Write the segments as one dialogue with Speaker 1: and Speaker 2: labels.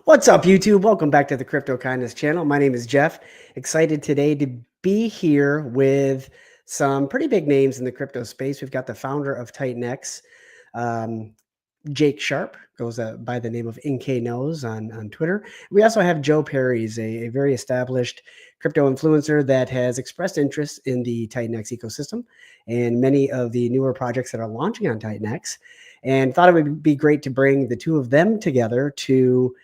Speaker 1: What's up, YouTube? Welcome back to the Crypto Kindness channel. My name is Jeff. Excited today to be here with some pretty big names in the crypto space. We've got the founder of TitanX, Jake Sharpe, goes by the name of NK Knows on Twitter. We also have Joe Perry, a very established crypto influencer that has expressed interest in the TitanX ecosystem and many of the newer projects that are launching on TitanX, and thought it would be great to bring the two of them together to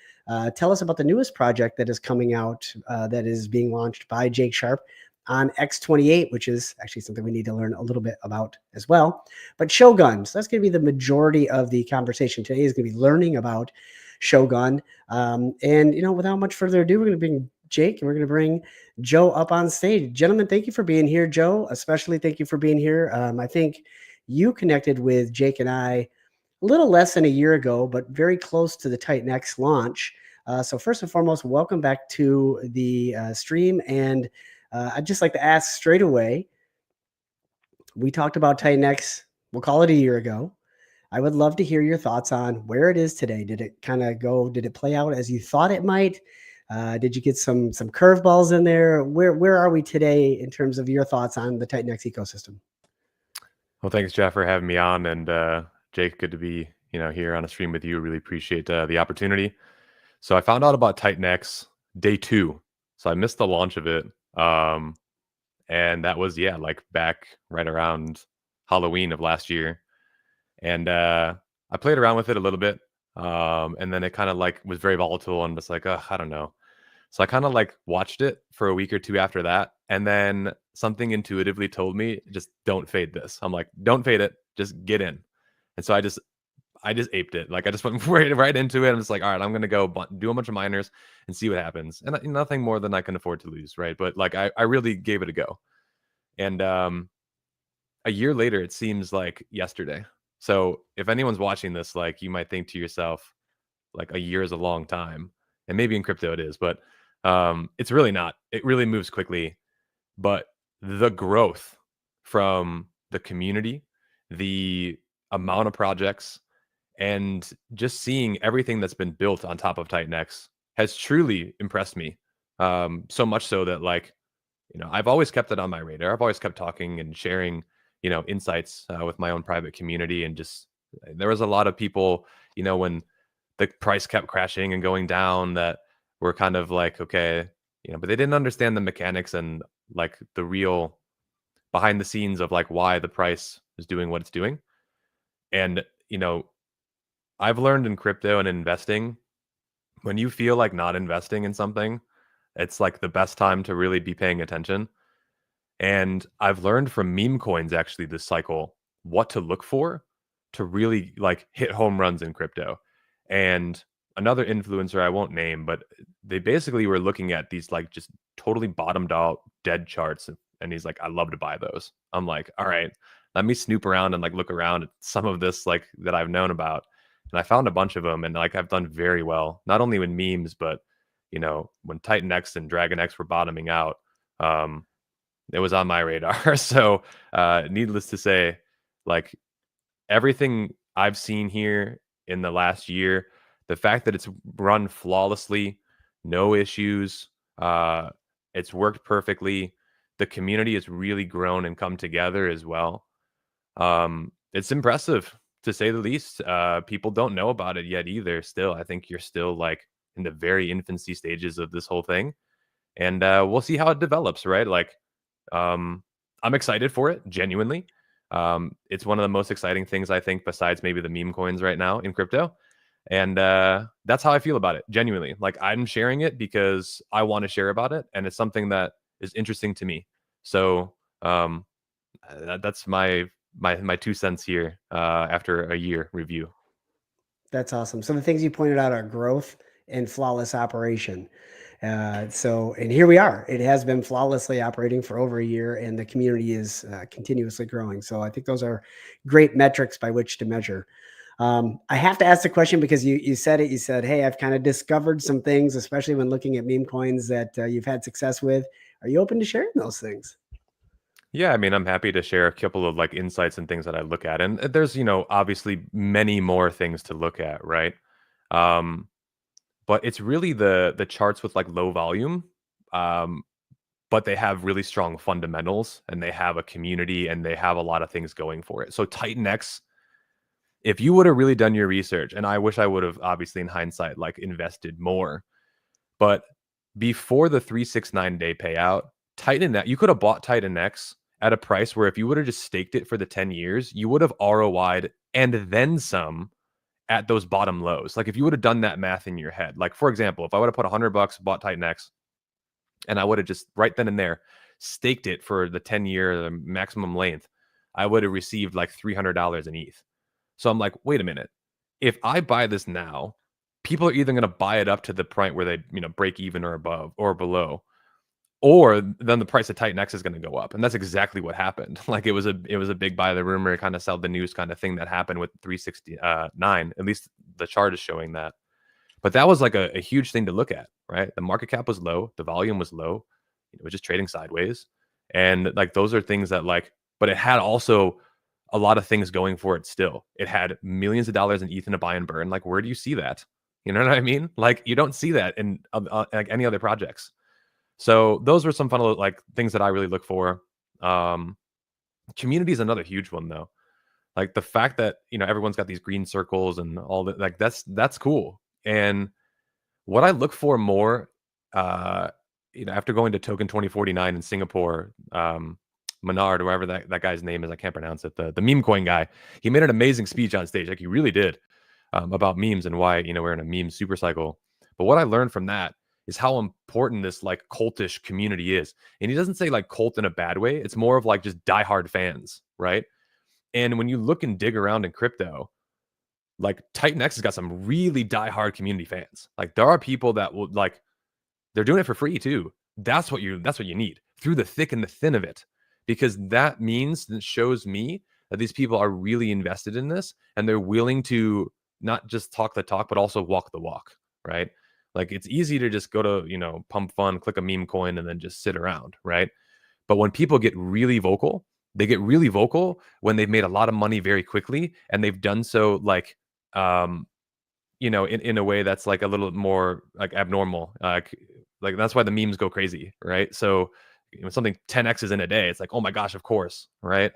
Speaker 1: tell us about the newest project that is coming out that is being launched by Jake Sharpe on X28, which is actually something we need to learn a little bit about as well. But Shogun, so that's going to be the majority of the conversation today, is going to be learning about Shogun. And, without much further ado, we're going to bring Jake and we're going to bring Joe up on stage. Gentlemen, thank you for being here. Joe, especially thank you for being here. I think you connected with Jake and I a little less than a year ago, but very close to the TitanX launch. So first and foremost, welcome back to the stream. And I'd just like to ask straight away, we talked about TitanX, we'll call it a year ago. I would love to hear your thoughts on where it is today. Did it play out as you thought it might? Did you get some curveballs in there? Where are we today in terms of your thoughts on the TitanX ecosystem?
Speaker 2: Well, thanks, Jeff, for having me on. And Jake, good to be here on a stream with you. Really appreciate the opportunity. So I found out about TitanX day 2. So I missed the launch of it. And that was, back right around Halloween of last year. And I played around with it a little bit. And then it kind of was very volatile and was like, I don't know. So I kind of watched it for a week or two after that. And then something intuitively told me, just don't fade this. I'm like, don't fade it, just get in. And so I just aped it. I just went right into it. I'm just like, all right, I'm going to go do a bunch of miners and see what happens. And nothing more than I can afford to lose, right? But I really gave it a go. And a year later, it seems like yesterday. So if anyone's watching this, you might think to yourself, a year is a long time. And maybe in crypto it is, but it's really not. It really moves quickly. But the growth from the community, the amount of projects, and just seeing everything that's been built on top of TitanX has truly impressed me. So much so that I've always kept it on my radar. I've always kept talking and sharing, insights with my own private community. And just there was a lot of people, when the price kept crashing and going down, that were kind of like, okay, but they didn't understand the mechanics and the real behind the scenes of why the price is doing what it's doing. And I've learned in crypto and investing, when you feel like not investing in something, it's the best time to really be paying attention. And I've learned from meme coins actually this cycle what to look for to really hit home runs in crypto. And another influencer I won't name, but they basically were looking at these just totally bottomed out dead charts. And he's like, I love to buy those. I'm like, all right, let me snoop around and look around at some of this that I've known about. And I found a bunch of them, and I've done very well, not only with memes, but when TitanX and DragonX were bottoming out, it was on my radar. So needless to say, everything I've seen here in the last year, the fact that it's run flawlessly, no issues, it's worked perfectly. The community has really grown and come together as well. It's impressive, to say the least. People don't know about it yet either. Still, I think you're still in the very infancy stages of this whole thing. And we'll see how it develops, right? I'm excited for it, genuinely. It's one of the most exciting things, I think, besides maybe the meme coins right now in crypto. And that's how I feel about it, genuinely. I'm sharing it because I want to share about it, and it's something that is interesting to me. So that's my 2 cents here after a year review.
Speaker 1: That's awesome. So the things you pointed out are growth and flawless operation. And here we are. It has been flawlessly operating for over a year, and the community is continuously growing. So I think those are great metrics by which to measure. I have to ask the question because you said it. You said, hey, I've kind of discovered some things, especially when looking at meme coins that you've had success with. Are you open to sharing those things?
Speaker 2: Yeah, I mean, I'm happy to share a couple of insights and things that I look at. And there's, obviously many more things to look at, right? but it's really the charts with like low volume. But they have really strong fundamentals, and they have a community, and they have a lot of things going for it. So Titan X, if you would have really done your research, and I wish I would have, obviously in hindsight, like invested more, but before the 369 day payout, Titan X, you could have bought Titan X at a price where if you would have just staked it for the 10 years, you would have ROI'd and then some at those bottom lows. Like if you would have done that math in your head, like for example, if I would have put $100, bought Titan X, and I would have just right then and there staked it for the 10-year the maximum length, I would have received like $300 in ETH. So I'm like, wait a minute. If I buy this now, people are either going to buy it up to the point where they, break even or above or below, or then the price of Titan X is going to go up. And that's exactly what happened. Like it was a big buy the rumor, kind of sell the news kind of thing that happened with 369. At least the chart is showing that. But that was like a huge thing to look at, right? The market cap was low, the volume was low, it was just trading sideways. And like those are things that like, but it had also a lot of things going for it still. It had millions of dollars in ETH in a buy and burn. Like, where do you see that? You know what I mean? Like, you don't see that in like any other projects. So those were some fun like things that I really look for. Community is another huge one though. Like the fact that everyone's got these green circles and all that, like that's cool. And what I look for more, after going to Token 2049 in Singapore, Menard, whoever that guy's name is, I can't pronounce it, the meme coin guy, he made an amazing speech on stage. Like he really did, about memes and why, we're in a meme super cycle. But what I learned from that is how important this like cultish community is. And he doesn't say like cult in a bad way. It's more of like just diehard fans, right? And when you look and dig around in crypto, like Titan X has got some really diehard community fans. Like there are people that will like, they're doing it for free too. That's what you need through the thick and the thin of it, because that means that shows me that these people are really invested in this and they're willing to not just talk the talk, but also walk the walk, right? Like it's easy to just go to, Pump Fun, click a meme coin and then just sit around, right? But when people get really vocal, they get really vocal when they've made a lot of money very quickly, and they've done so like, in a way that's like a little more like abnormal. Like that's why the memes go crazy, right? So something 10x's in a day, it's like, oh my gosh, of course, right?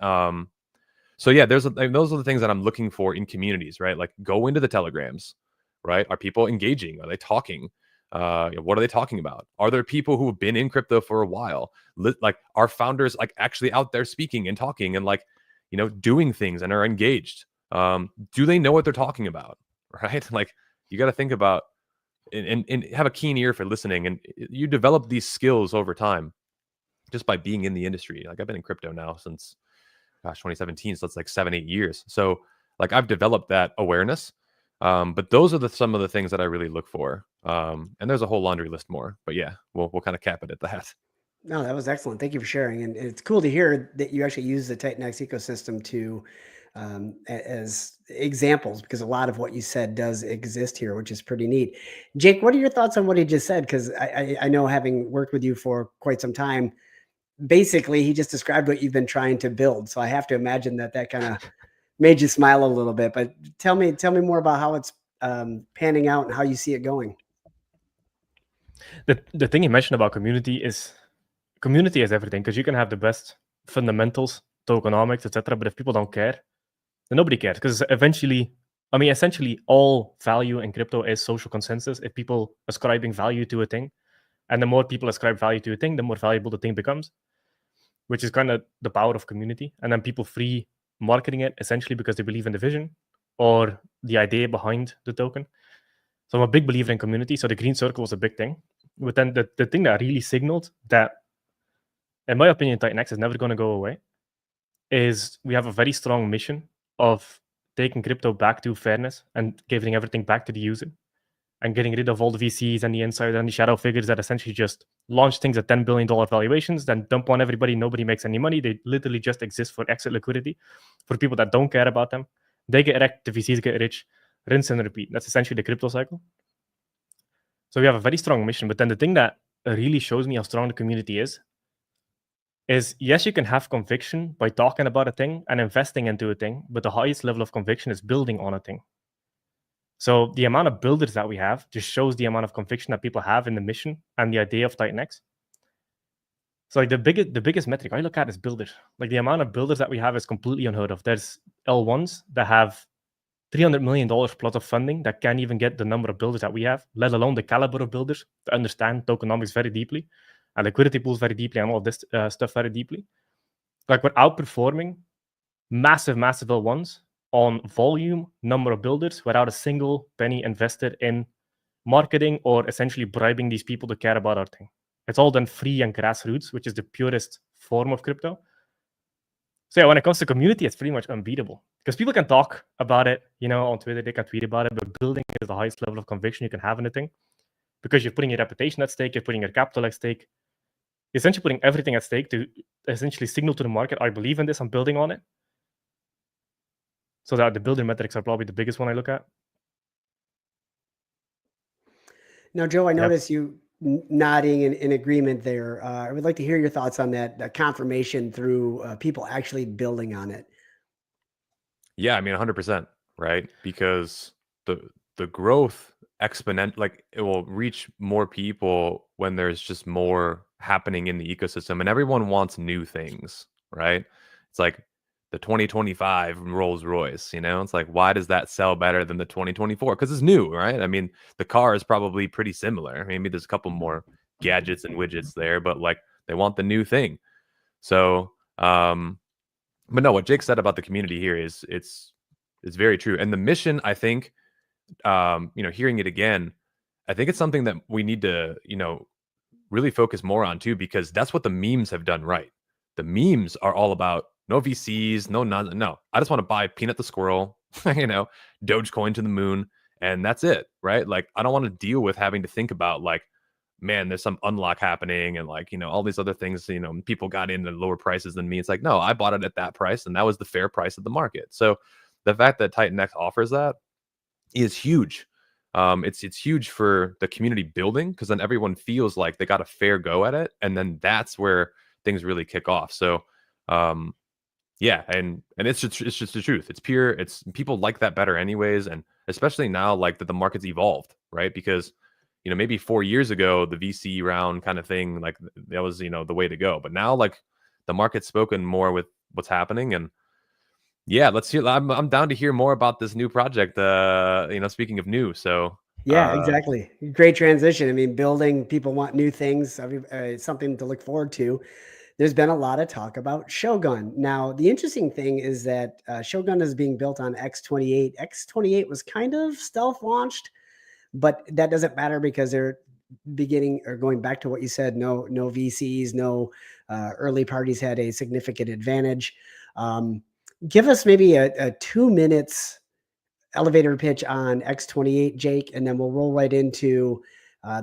Speaker 2: So yeah, those are the things that I'm looking for in communities, right? Like go into the telegrams, right? Are people engaging? Are they talking? What are they talking about? Are there people who have been in crypto for a while? Like are founders like actually out there speaking and talking and like, doing things and are engaged? Do they know what they're talking about? Right? Like you got to think about and have a keen ear for listening, and you develop these skills over time just by being in the industry. Like I've been in crypto now since 2017, so it's like 7-8 years. So like I've developed that awareness. But those are some of the things that I really look for. And there's a whole laundry list more, but yeah, we'll kind of cap it at that.
Speaker 1: No, that was excellent. Thank you for sharing. And it's cool to hear that you actually use the Titan X ecosystem to as examples, because a lot of what you said does exist here, which is pretty neat. Jake, what are your thoughts on what he just said? Because I know, having worked with you for quite some time, basically he just described what you've been trying to build. So I have to imagine that kind of made you smile a little bit. But tell me more about how it's panning out and how you see it going.
Speaker 3: The thing you mentioned about community is everything, because you can have the best fundamentals, tokenomics, etc. But if people don't care, then nobody cares, because essentially all value in crypto is social consensus. If people ascribing value to a thing, and the more people ascribe value to a thing, the more valuable the thing becomes, which is kind of the power of community. And then people free marketing it essentially because they believe in the vision or the idea behind the token. So I'm a big believer in community. So the green circle was a big thing. But then the thing that really signaled that, in my opinion, Titan X is never going to go away, is we have a very strong mission of taking crypto back to fairness and giving everything back to the user, and getting rid of all the VCs and the insiders and the shadow figures that essentially just launch things at $10 billion valuations, then dump on everybody. Nobody makes any money. They literally just exist for exit liquidity for people that don't care about them. They get wrecked, the VCs get rich, rinse and repeat. That's essentially the crypto cycle. So we have a very strong mission. But then the thing that really shows me how strong the community is yes, you can have conviction by talking about a thing and investing into a thing, but the highest level of conviction is building on a thing. So the amount of builders that we have just shows the amount of conviction that people have in the mission and the idea of TitanX. So like the biggest metric I look at is builders. Like the amount of builders that we have is completely unheard of. There's L1s that have $300 million plus of funding that can't even get the number of builders that we have, let alone the caliber of builders to understand tokenomics very deeply and liquidity pools very deeply and all of this stuff very deeply. Like we're outperforming massive L1s on volume, number of builders, without a single penny invested in marketing or essentially bribing these people to care about our thing. It's all done free and grassroots, which is the purest form of crypto. So yeah, when it comes to community, it's pretty much unbeatable because people can talk about it, on Twitter, they can tweet about it, but building is the highest level of conviction you can have in a thing because you're putting your reputation at stake, you're putting your capital at stake, you're essentially putting everything at stake to essentially signal to the market, I believe in this, I'm building on it. So that the builder metrics are probably the biggest one I look at.
Speaker 1: Now, Joe, I noticed you nodding in agreement there. I would like to hear your thoughts on that confirmation through people actually building on it.
Speaker 2: Yeah, I mean, 100%, right? Because the growth exponent, like it will reach more people when there's just more happening in the ecosystem, and everyone wants new things, right? It's like the 2025 Rolls Royce, it's like, why does that sell better than the 2024? Because it's new, right? I mean, the car is probably pretty similar. Maybe there's a couple more gadgets and widgets there, but like they want the new thing. So, but no, what Jake said about the community here is it's very true. And the mission, I think, hearing it again, I think it's something that we need to, really focus more on too, because that's what the memes have done right. The memes are all about no VCs, no. I just want to buy Peanut the Squirrel, Dogecoin to the moon, and that's it, right? Like, I don't want to deal with having to think about like, man, there's some unlock happening and like, all these other things, people got in at lower prices than me. It's like, no, I bought it at that price and that was the fair price of the market. So the fact that TitanX offers that is huge. It's huge for the community building because then everyone feels like they got a fair go at it. And then that's where things really kick off. So, yeah, and it's just the truth. It's pure. It's people like that better anyways. And especially now, like that the market's evolved, right? Because maybe 4 years ago, the VC round kind of thing, like that was, the way to go. But now, like the market's spoken more with what's happening. And yeah, let's hear. I'm down to hear more about this new project. Speaking of new, so
Speaker 1: yeah, exactly. Great transition. I mean, building, people want new things. It's something to look forward to. There's been a lot of talk about Shogun. Now, the interesting thing is that Shogun is being built on X28. X28 was kind of stealth launched, but that doesn't matter because they're going back to what you said. No VCs, no early parties had a significant advantage. Give us maybe a 2 minutes elevator pitch on X28, Jake, and then we'll roll right into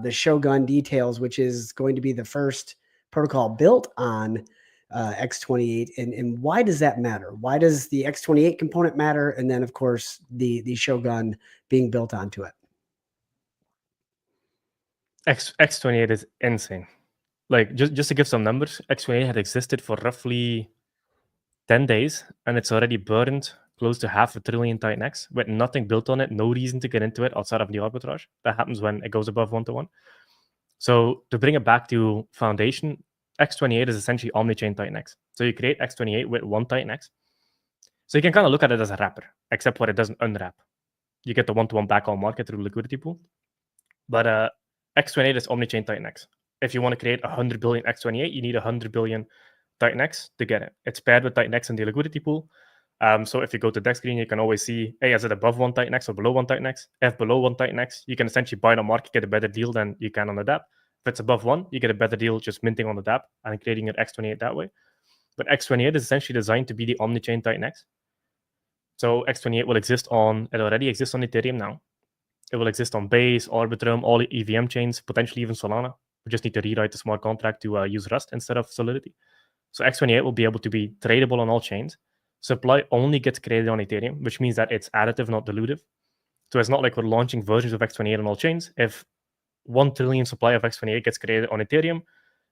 Speaker 1: the Shogun details, which is going to be the first protocol built on X28. And why does that matter? Why does the X28 component matter? And then, of course, the Shogun being built onto it.
Speaker 3: X28 is insane. Like, just to give some numbers, X28 had existed for roughly 10 days, and it's already burned close to $500 billion TitanX with nothing built on it, no reason to get into it outside of the arbitrage. That happens when it goes above 1-to-1. So to bring it back to foundation, X28 is essentially omni-chain TitanX. So you create X28 with one TitanX. So you can kind of look at it as a wrapper, except for it doesn't unwrap. You get the 1-to-1 back on market through liquidity pool. But X28 is omni-chain TitanX. If you want to create 100 billion X28, you need 100 billion TitanX to get it. It's paired with TitanX in the liquidity pool. So if you go to deck screen, you can always see, hey, is it above 1 TitanX or below 1 TitanX? If below 1 TitanX, you can essentially buy on the market, get a better deal than you can on the DApp. If it's above 1, you get a better deal just minting on the DApp and creating your X28 that way. But X28 is essentially designed to be the omni-chain TitanX. So X28 will exist it already exists on Ethereum now. It will exist on Base, Arbitrum, all the EVM chains, potentially even Solana. We just need to rewrite the smart contract to use Rust instead of Solidity. So X28 will be able to be tradable on all chains. Supply only gets created on Ethereum, which means that it's additive, not dilutive. So it's not like we're launching versions of X28 on all chains. If 1 trillion supply of X28 gets created on Ethereum,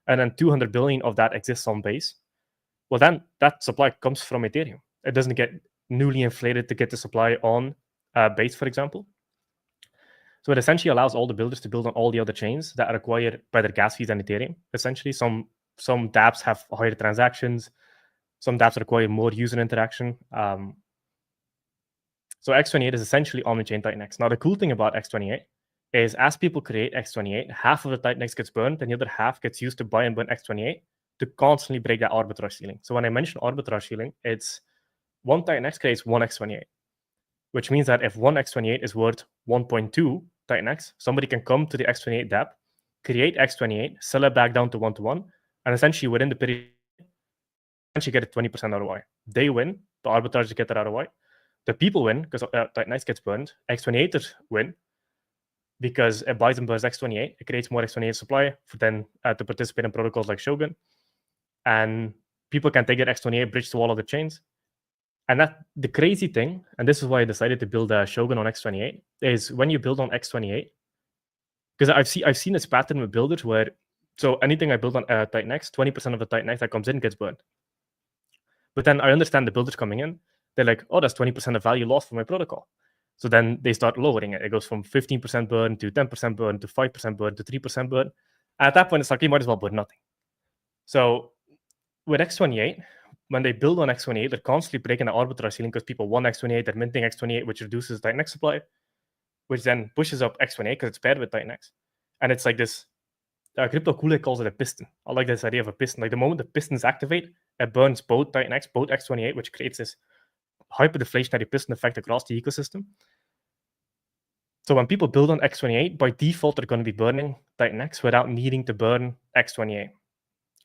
Speaker 3: and then 200 billion of that exists on Base, well, then that supply comes from Ethereum. It doesn't get newly inflated to get the supply on Base, for example. So it essentially allows all the builders to build on all the other chains that require better gas fees than Ethereum. Essentially, some dApps have higher transactions, some dApps require more user interaction. So X28 is essentially omnichain Titan-X. Now, the cool thing about X28 is as people create X28, half of the Titan-X gets burned, and the other half gets used to buy and burn X28 to constantly break that arbitrage ceiling. So when I mention arbitrage ceiling, it's one Titan-X creates one X28, which means that if one X28 is worth 1.2 Titan-X, somebody can come to the X28 dApp, create X28, sell it back down to 1-to-1, and essentially within the period, essentially get a 20% ROI. They win, the arbitragers get that ROI. The people win because Titan-X gets burned. X28ers win because it buys and burns X28. It creates more X28 supply for them to participate in protocols like Shogun. And people can take that X28 bridge to all of the chains. And that the crazy thing, and this is why I decided to build a Shogun on X28, is when you build on X28, because I've seen this pattern with builders where, so anything I build on Titan-X, 20% of the Titan-X that comes in gets burned. But then I understand the builders coming in, they're like, oh, that's 20% of value lost for my protocol. So then they start lowering it. It goes from 15% burn to 10% burn to 5% burn to 3% burn. And at that point, it's like, you might as well burn nothing. So with X28, when they build on X28, they're constantly breaking the arbitrage ceiling because people want X28, they're minting X28, which reduces Titan-X supply, which then pushes up X28 because it's paired with Titan-X. And it's like this, Crypto Kool-Aid calls it a piston. I like this idea of a piston. Like the moment the pistons activate, it burns both Titan-X, both X28, which creates this hyperdeflationary piston effect across the ecosystem. So when people build on X28, by default, they're going to be burning Titan-X without needing to burn X28.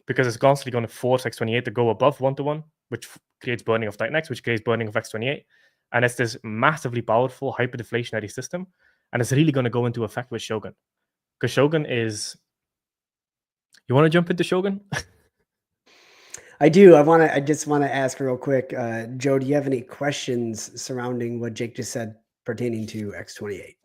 Speaker 3: Because it's constantly going to force X28 to go above 1-to-1, which creates burning of Titan-X, which creates burning of X28. And it's this massively powerful hyperdeflationary system. And it's really going to go into effect with Shogun. Because Shogun is... You want to jump into Shogun?
Speaker 1: I do. I just want to ask real quick, Joe, do you have any questions surrounding what Jake just said pertaining to X28?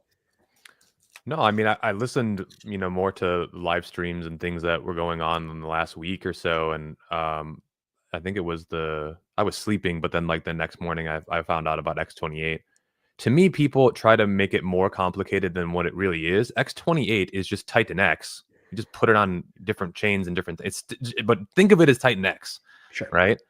Speaker 2: No, I mean, I listened, more to live streams and things that were going on in the last week or so. And I think it was I was sleeping, but then like the next morning I found out about X28. To me, people try to make it more complicated than what it really is. X28 is just Titan-X. You just put it on different chains and different, but think of it as Titan-X,
Speaker 1: sure,
Speaker 2: right?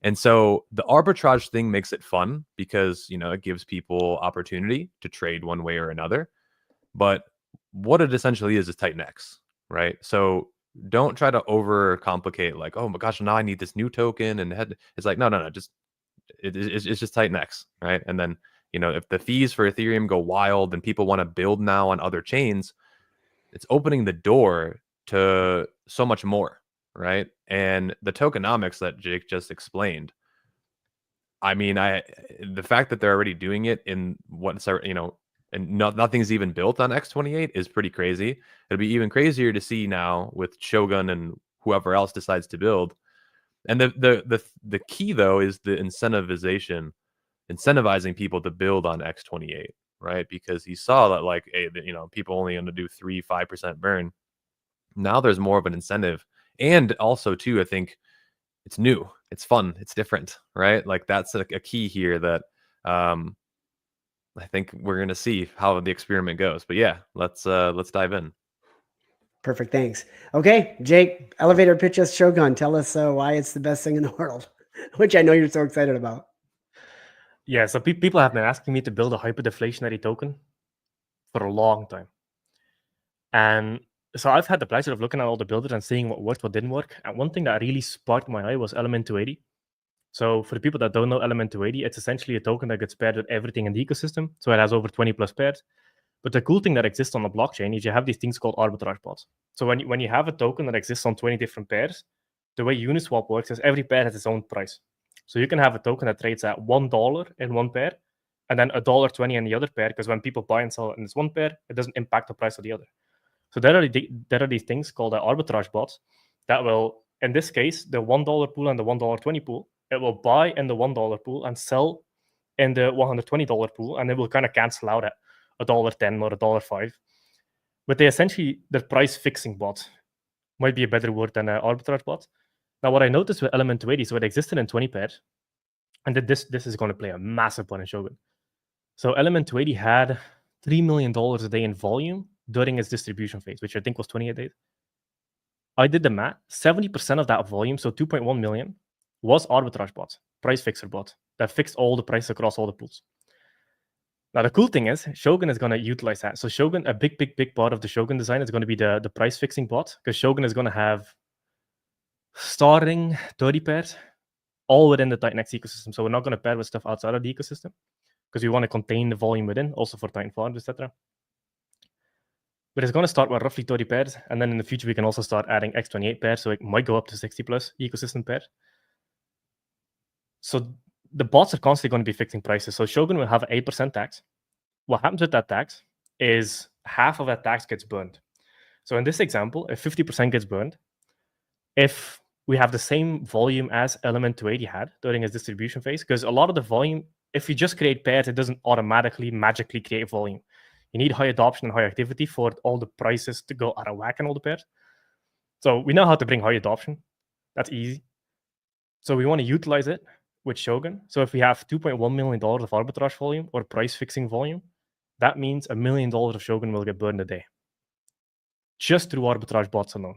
Speaker 2: And so the arbitrage thing makes it fun because, it gives people opportunity to trade one way or another. But what it essentially is Titan-X, right? So don't try to overcomplicate like, oh my gosh, now I need this new token. And it's like, no, it's just Titan-X, right? And then, if the fees for Ethereum go wild and people want to build now on other chains, it's opening the door to so much more, right? And the tokenomics that Jake just explained, I mean, the fact that they're already doing it in and nothing's even built on X28 is pretty crazy. It'll be even crazier to see now with Shogun and whoever else decides to build. And the key though is the incentivizing people to build on X28, right? Because he saw that like, hey, people only going to do 3-5% burn. Now there's more of an incentive, and also too, I think it's new, it's fun, it's different, right? Like that's a key here that I think we're going to see how the experiment goes. But yeah, let's dive in.
Speaker 1: Perfect. Thanks. Okay, Jake, elevator pitch us Shogun. Tell us why it's the best thing in the world, which I know you're so excited about.
Speaker 3: Yeah, so people have been asking me to build a hyperdeflationary token for a long time. And so I've had the pleasure of looking at all the builders and seeing what worked, what didn't work. And one thing that really sparked my eye was Element 280. So for the people that don't know Element 280, it's essentially a token that gets paired with everything in the ecosystem. So it has over 20 plus pairs. But the cool thing that exists on the blockchain is you have these things called arbitrage bots. So when you have a token that exists on 20 different pairs, the way Uniswap works is every pair has its own price. So you can have a token that trades at $1 in one pair, and then $1.20 in the other pair, because when people buy and sell in this one pair, it doesn't impact the price of the other. So there are these things called arbitrage bots that will, in this case, the $1 pool and the $1.20 pool, it will buy in the $1 pool and sell in the $120 pool, and it will kind of cancel out at $1.10 or $1.05. But they're price fixing bots. Might be a better word than arbitrage bots. Now, what I noticed with Element 280, so it existed in 20 pairs, and this is going to play a massive part in Shogun. So Element 280 had $3 million a day in volume during its distribution phase, which I think was 28 days. I did the math. 70% of that volume, so 2.1 million, was arbitrage bots, price fixer bots that fixed all the prices across all the pools. Now, the cool thing is Shogun is going to utilize that. So Shogun, a big part of the Shogun design is going to be the price fixing bot, because Shogun is going to have starting 30 pairs all within the Titan X ecosystem. So we're not going to pair with stuff outside of the ecosystem because we want to contain the volume within, also for Titan farms, etc. But it's going to start with roughly 30 pairs. And then in the future, we can also start adding X28 pairs. So it might go up to 60 plus ecosystem pairs. So the bots are constantly going to be fixing prices. So Shogun will have an 8% tax. What happens with that tax is half of that tax gets burned. So in this example, if 50% gets burned, if we have the same volume as element 280 had during its distribution phase, because a lot of the volume, if you just create pairs, it doesn't automatically magically create volume. You need high adoption and high activity for all the prices to go out of whack in all the pairs. So we know how to bring high adoption. That's easy. So we want to utilize it with Shogun. So if we have $2.1 million of arbitrage volume or price fixing volume, that means $1 million of Shogun will get burned a day. Just through arbitrage bots alone.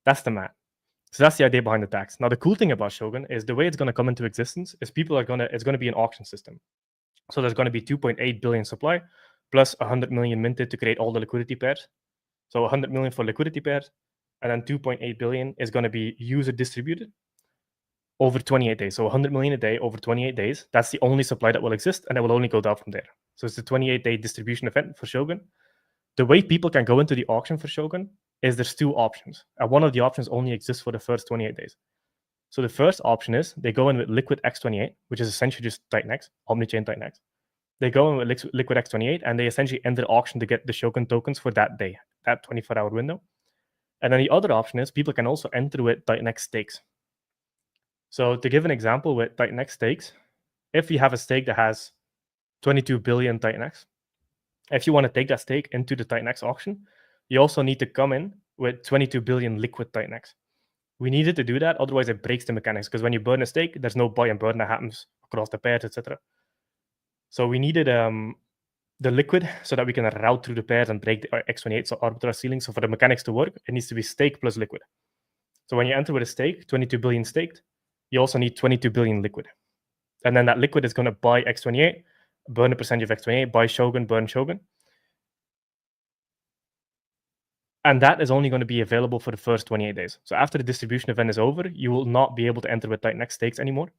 Speaker 3: That's the math. So that's the idea behind the tax. Now, the cool thing about Shogun is the way it's going to come into existence is it's going to be an auction system. So there's going to be 2.8 billion supply plus 100 million minted to create all the liquidity pairs. So 100 million for liquidity pairs, and then 2.8 billion is going to be user distributed over 28 days. So 100 million a day over 28 days. That's the only supply that will exist, and it will only go down from there. So it's a 28-day distribution event for Shogun. The way people can go into the auction for Shogun is there's two options. And one of the options only exists for the first 28 days. So the first option is they go in with liquid X28, which is essentially just Titan X, omnichain Titan X. They go in with liquid X28, and they essentially enter the auction to get the Shogun tokens for that day, that 24-hour window. And then the other option is people can also enter with Titan X stakes. So to give an example with Titan X stakes, if you have a stake that has 22 billion Titan X, if you want to take that stake into the Titan X auction, you also need to come in with 22 billion liquid Titan X. We needed to do that, otherwise it breaks the mechanics, because when you burn a stake, there's no buy and burn that happens across the pairs, etc. So we needed the liquid so that we can route through the pairs and break the X28 so arbitrage ceiling. So for the mechanics to work, it needs to be stake plus liquid. So when you enter with a stake, 22 billion staked, you also need 22 billion liquid. And then that liquid is going to buy X28, burn a percentage of X28, buy Shogun, burn Shogun. And that is only going to be available for the first 28 days. So after the distribution event is over, you will not be able to enter with Titan X stakes anymore.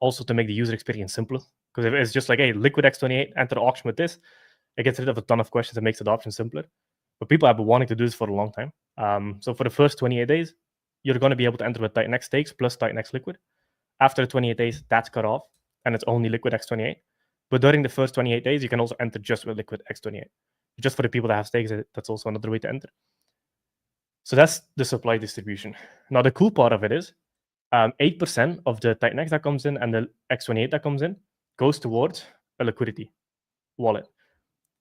Speaker 3: Also to make the user experience simpler. Because if it's just like, hey, liquid X28, enter the auction with this, it gets rid of a ton of questions and makes adoption simpler. But people have been wanting to do this for a long time. So for the first 28 days, you're going to be able to enter with Titan X stakes plus Titan X liquid. After the 28 days, that's cut off, and it's only liquid X28. But during the first 28 days, you can also enter just with liquid X28. Just for the people that have stakes, that's also another way to enter. So that's the supply distribution. Now, the cool part of it is 8% of the Titan X that comes in and the X28 that comes in goes towards a liquidity wallet.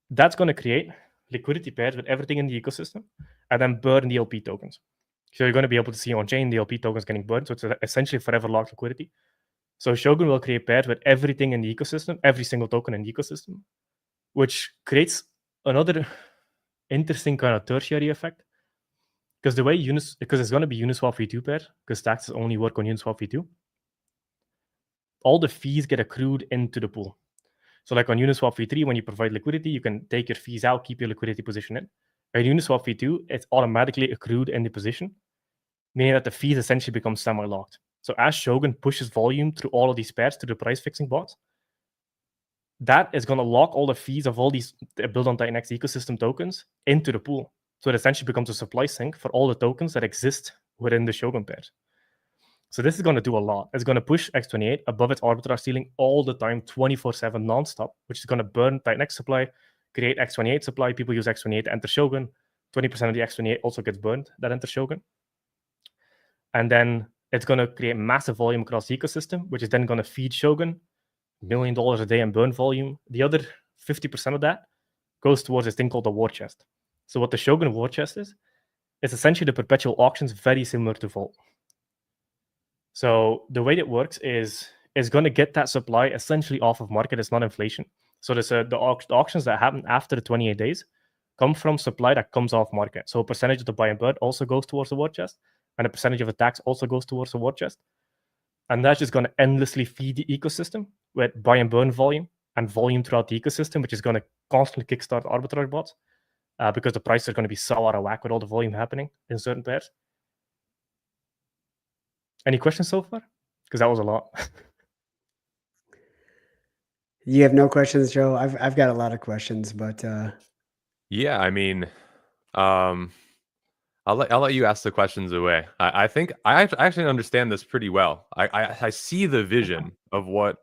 Speaker 3: That's going to create liquidity pairs with everything in the ecosystem and then burn the LP tokens. So you're going to be able to see on-chain the LP tokens getting burned. So it's essentially forever locked liquidity. So Shogun will create pairs with everything in the ecosystem, every single token in the ecosystem, which creates another interesting kind of tertiary effect. Because the way because it's going to be Uniswap v2 pair, because taxes only work on Uniswap v2, all the fees get accrued into the pool. So like on Uniswap v3, when you provide liquidity, you can take your fees out, keep your liquidity position in. On Uniswap v2, it's automatically accrued in the position, meaning that the fees essentially become semi-locked. So as Shogun pushes volume through all of these pairs to the price fixing bots, that is going to lock all the fees of all these built on Titan X ecosystem tokens into the pool. So it essentially becomes a supply sink for all the tokens that exist within the Shogun pairs. So this is going to do a lot. It's going to push X28 above its arbitrage ceiling all the time, 24/7 nonstop, which is going to burn Titan X supply, create X28 supply. People use X28 to enter Shogun. 20% of the X28 also gets burned that enter Shogun. And then it's going to create massive volume across the ecosystem, which is then going to feed Shogun $1 million a day in burn volume. The other 50% of that goes towards this thing called the war chest. So what the Shogun war chest is essentially the perpetual auctions, very similar to Vault. So the way it works is it's going to get that supply essentially off of market. It's not inflation. So there's the auctions that happen after the 28 days come from supply that comes off market. So a percentage of the buy and burn also goes towards the war chest, and a percentage of the tax also goes towards the war chest. And that's just going to endlessly feed the ecosystem with buy and burn volume and volume throughout the ecosystem, which is going to constantly kickstart arbitrage bots because the prices are going to be so out of whack with all the volume happening in certain pairs. Any questions so far? Because that was a lot.
Speaker 1: You have no questions, Joe? I've got a lot of questions, but
Speaker 2: yeah, I mean, I'll let you ask the questions away. I think I actually understand this pretty well. I see the vision of what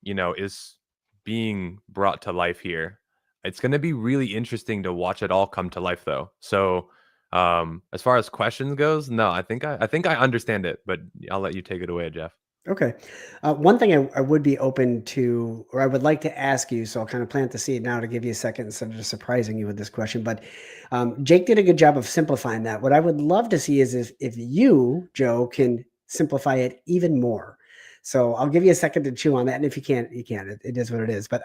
Speaker 2: is being brought to life here. It's going to be really interesting to watch it all come to life, though. So, as far as questions goes, no, I think I understand it, but I'll let you take it away, Jeff.
Speaker 1: okay. One thing I would be open to, or I would like to ask you, so I'll kind of plant the seed now to give you a second instead of just surprising you with this question. But Jake did a good job of simplifying that. What I would love to see is if you, Joe, can simplify it even more. So I'll give you a second to chew on that. And if you can't, you can't. It is what it is. But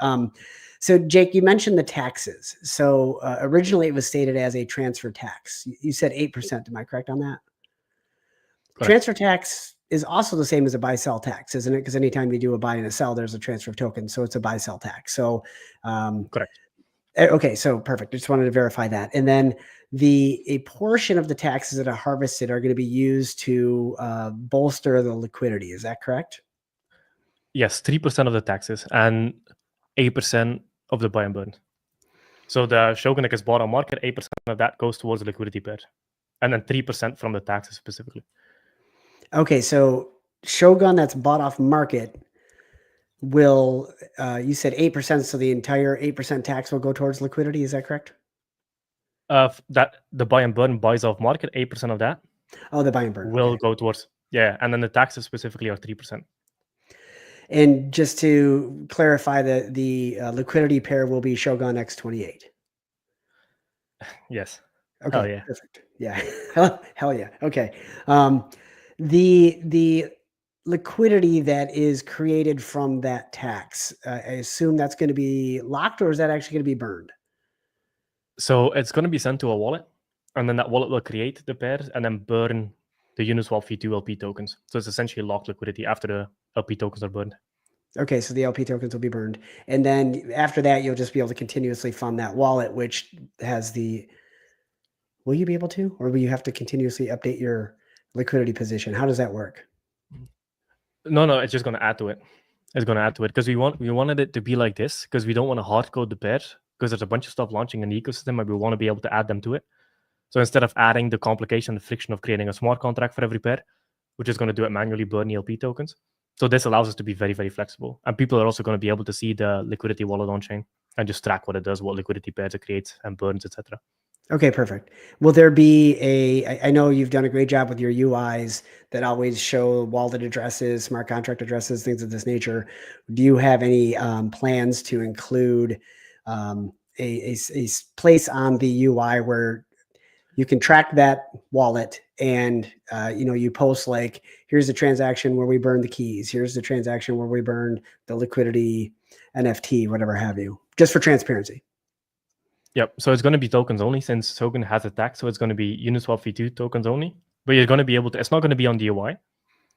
Speaker 1: so Jake, you mentioned the taxes. So originally it was stated as a transfer tax. You said 8%. Am I correct on that? Correct. Transfer tax is also the same as a buy-sell tax, isn't it? Because anytime you do a buy and a sell, there's a transfer of tokens. So it's a buy-sell tax. So
Speaker 3: correct.
Speaker 1: Okay, so perfect. I just wanted to verify that. And then a portion of the taxes that are harvested are going to be used to bolster the liquidity. Is that correct?
Speaker 3: Yes, 3% of the taxes and 8% of the buy and burn. So the Shogun that gets bought on market, 8% of that goes towards the liquidity pair. And then 3% from the taxes specifically.
Speaker 1: Okay, so Shogun that's bought off market will, you said 8%, so the entire 8% tax will go towards liquidity. Is that correct?
Speaker 3: That the buy and burn buys off market, 8% of that.
Speaker 1: Oh, the buy and burn
Speaker 3: will go towards, yeah. And then the taxes specifically are 3%.
Speaker 1: And just to clarify, the liquidity pair will be Shogun X28.
Speaker 3: Yes.
Speaker 1: Okay.
Speaker 3: Hell yeah.
Speaker 1: Perfect. Yeah. Hell yeah. Okay. The liquidity that is created from that tax, I assume that's going to be locked, or is that actually going to be burned?
Speaker 3: So it's going to be sent to a wallet, and then that wallet will create the pairs and then burn the Uniswap V2 LP tokens. So it's essentially locked liquidity after the LP tokens are burned.
Speaker 1: Okay, so the LP tokens will be burned. And then after that, you'll just be able to continuously fund that wallet, which has will you be able to, or will you have to continuously update your liquidity position? How does that work?
Speaker 3: No, it's just going to add to it. It's going to add to it because we wanted it to be like this because we don't want to hard code the pair because there's a bunch of stuff launching in the ecosystem and we want to be able to add them to it. So instead of adding the complication, the friction of creating a smart contract for every pair, we're just going to do it manually, burn the LP tokens. So this allows us to be very, very flexible. And people are also going to be able to see the liquidity wallet on chain and just track what it does, what liquidity pairs it creates and burns, etc.
Speaker 1: Okay, perfect. Will there be I know you've done a great job with your UIs that always show wallet addresses, smart contract addresses, things of this nature. Do you have any plans to include a place on the UI where you can track that wallet and you post like, here's the transaction where we burned the keys, here's the transaction where we burned the liquidity NFT, whatever have you, just for transparency?
Speaker 3: Yep. So it's going to be tokens only since Shogun has a tax. So it's going to be Uniswap V2 tokens only. But you're going to be able to, it's not going to be on the UI.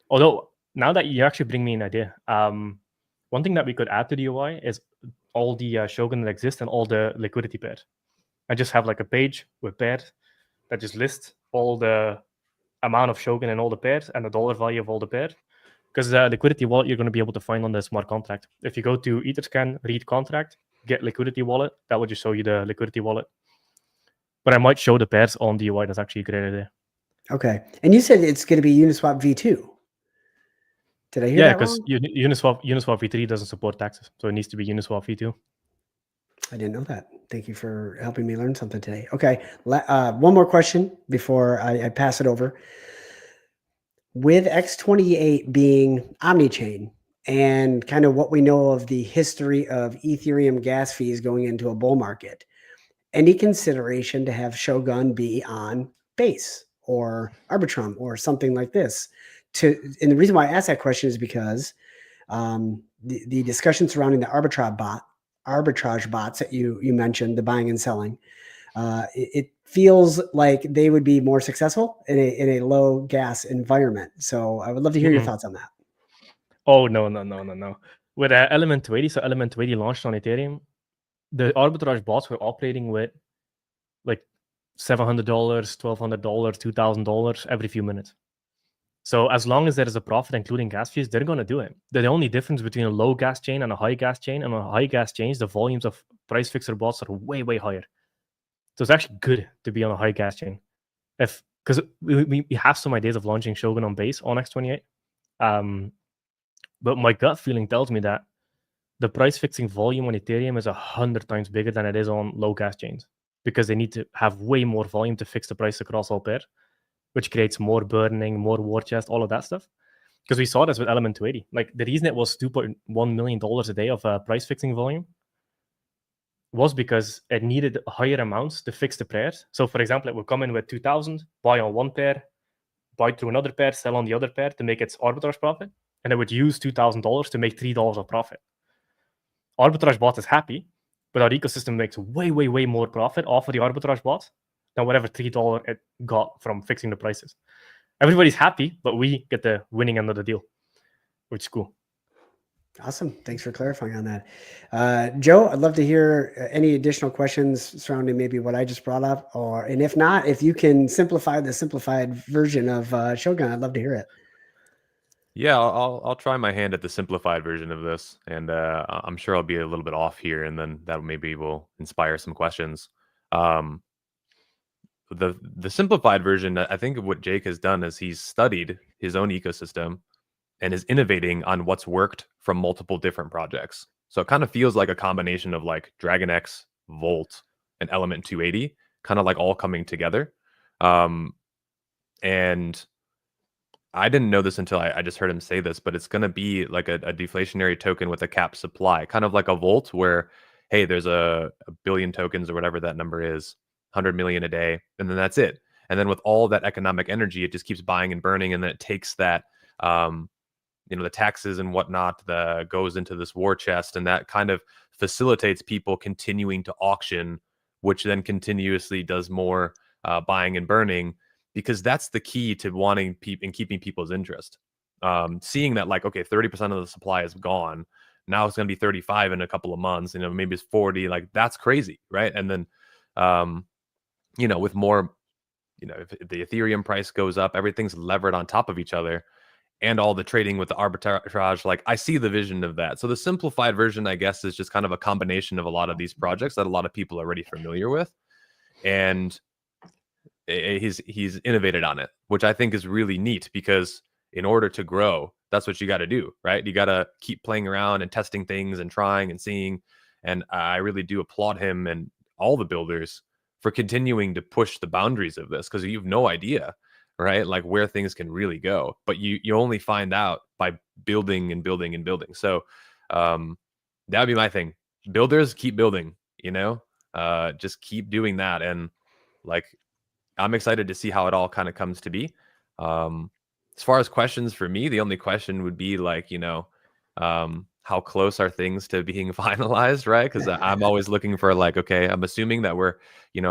Speaker 3: Although now that you actually bring me an idea, one thing that we could add to the UI is all the Shogun that exist and all the liquidity pairs. I just have like a page with pairs that just lists all the amount of Shogun in all the pairs and the dollar value of all the pairs. Because the liquidity wallet you're going to be able to find on the smart contract. If you go to Etherscan, read contract, get liquidity wallet, that would just show you the liquidity wallet. But I might show the pairs on the UI. That's actually a great idea.
Speaker 1: Okay. And you said it's going to be Uniswap V2. Did I hear that wrong?
Speaker 3: Yeah, because Uniswap V3 doesn't support taxes. So it needs to be Uniswap V2.
Speaker 1: I didn't know that. Thank you for helping me learn something today. Okay. One more question before I pass it over. With X28 being omni-chain and kind of what we know of the history of Ethereum gas fees going into a bull market, any consideration to have Shogun be on Base or Arbitrum or something like this? And the reason why I ask that question is because the discussion surrounding the arbitrage bot arbitrage bots that you mentioned, the buying and selling, it feels like they would be more successful in a low gas environment. So I would love to hear your thoughts on that.
Speaker 3: Oh, no. With Element 280, so Element 280 launched on Ethereum, the arbitrage bots were operating with like $700, $1,200, $2,000 every few minutes. So as long as there is a profit, including gas fees, they're going to do it. The only difference between a low gas chain and a high gas chain, and on a high gas chains, the volumes of price fixer bots are way, way higher. So it's actually good to be on a high gas chain. Because we have some ideas of launching Shogun on base on X28. But my gut feeling tells me that the price fixing volume on Ethereum is 100 times bigger than it is on low gas chains, because they need to have way more volume to fix the price across all pairs, which creates more burning, more war chest, all of that stuff. Because we saw this with Element 280. Like, the reason it was $2.1 million a day of price fixing volume was because it needed higher amounts to fix the pairs. So, for example, it would come in with 2,000, buy on one pair, buy through another pair, sell on the other pair to make its arbitrage profit, and it would use $2,000 to make $3 of profit. Arbitrage bot is happy, but our ecosystem makes way, way, way more profit off of the arbitrage bot than whatever $3 it got from fixing the prices. Everybody's happy, but we get the winning end of the deal, which is cool.
Speaker 1: Awesome. Thanks for clarifying on that. Joe, I'd love to hear any additional questions surrounding maybe what I just brought up, and if not, if you can simplify the simplified version of Shogun, I'd love to hear it.
Speaker 2: Yeah, I'll try my hand at the simplified version of this, and I'm sure I'll be a little bit off here, and then that maybe will inspire some questions. The simplified version, I think what Jake has done is he's studied his own ecosystem and is innovating on what's worked from multiple different projects. So it kind of feels like a combination of like DragonX, Volt, and Element 280, kind of like all coming together. And I didn't know this until I just heard him say this, but it's going to be like a deflationary token with a capped supply, kind of like a Volt, where, hey, there's a billion tokens or whatever that number is, 100 million a day, and then that's it. And then with all that economic energy, it just keeps buying and burning, and then it takes that, the taxes and whatnot that goes into this war chest, and that kind of facilitates people continuing to auction, which then continuously does more buying and burning, because that's the key to wanting and keeping people's interest. Seeing that, like, okay, 30% of the supply is gone. Now it's going to be 35 in a couple of months. Maybe it's 40. Like, that's crazy, right? And then, with more, if the Ethereum price goes up, everything's levered on top of each other, and all the trading with the arbitrage. Like, I see the vision of that. So the simplified version, I guess, is just kind of a combination of a lot of these projects that a lot of people are already familiar with, and he's innovated on it, which I think is really neat, because in order to grow, that's what you got to do, right? You got to keep playing around and testing things and trying and seeing. And I really do applaud him and all the builders for continuing to push the boundaries of this, because you have no idea, right? Like, where things can really go, but you only find out by building and building and building. So that would be my thing. Builders, keep building, just keep doing that. And like, I'm excited to see how it all kind of comes to be. As far as questions for me, the only question would be like, how close are things to being finalized, right? Because I'm always looking for like, okay, I'm assuming that we're,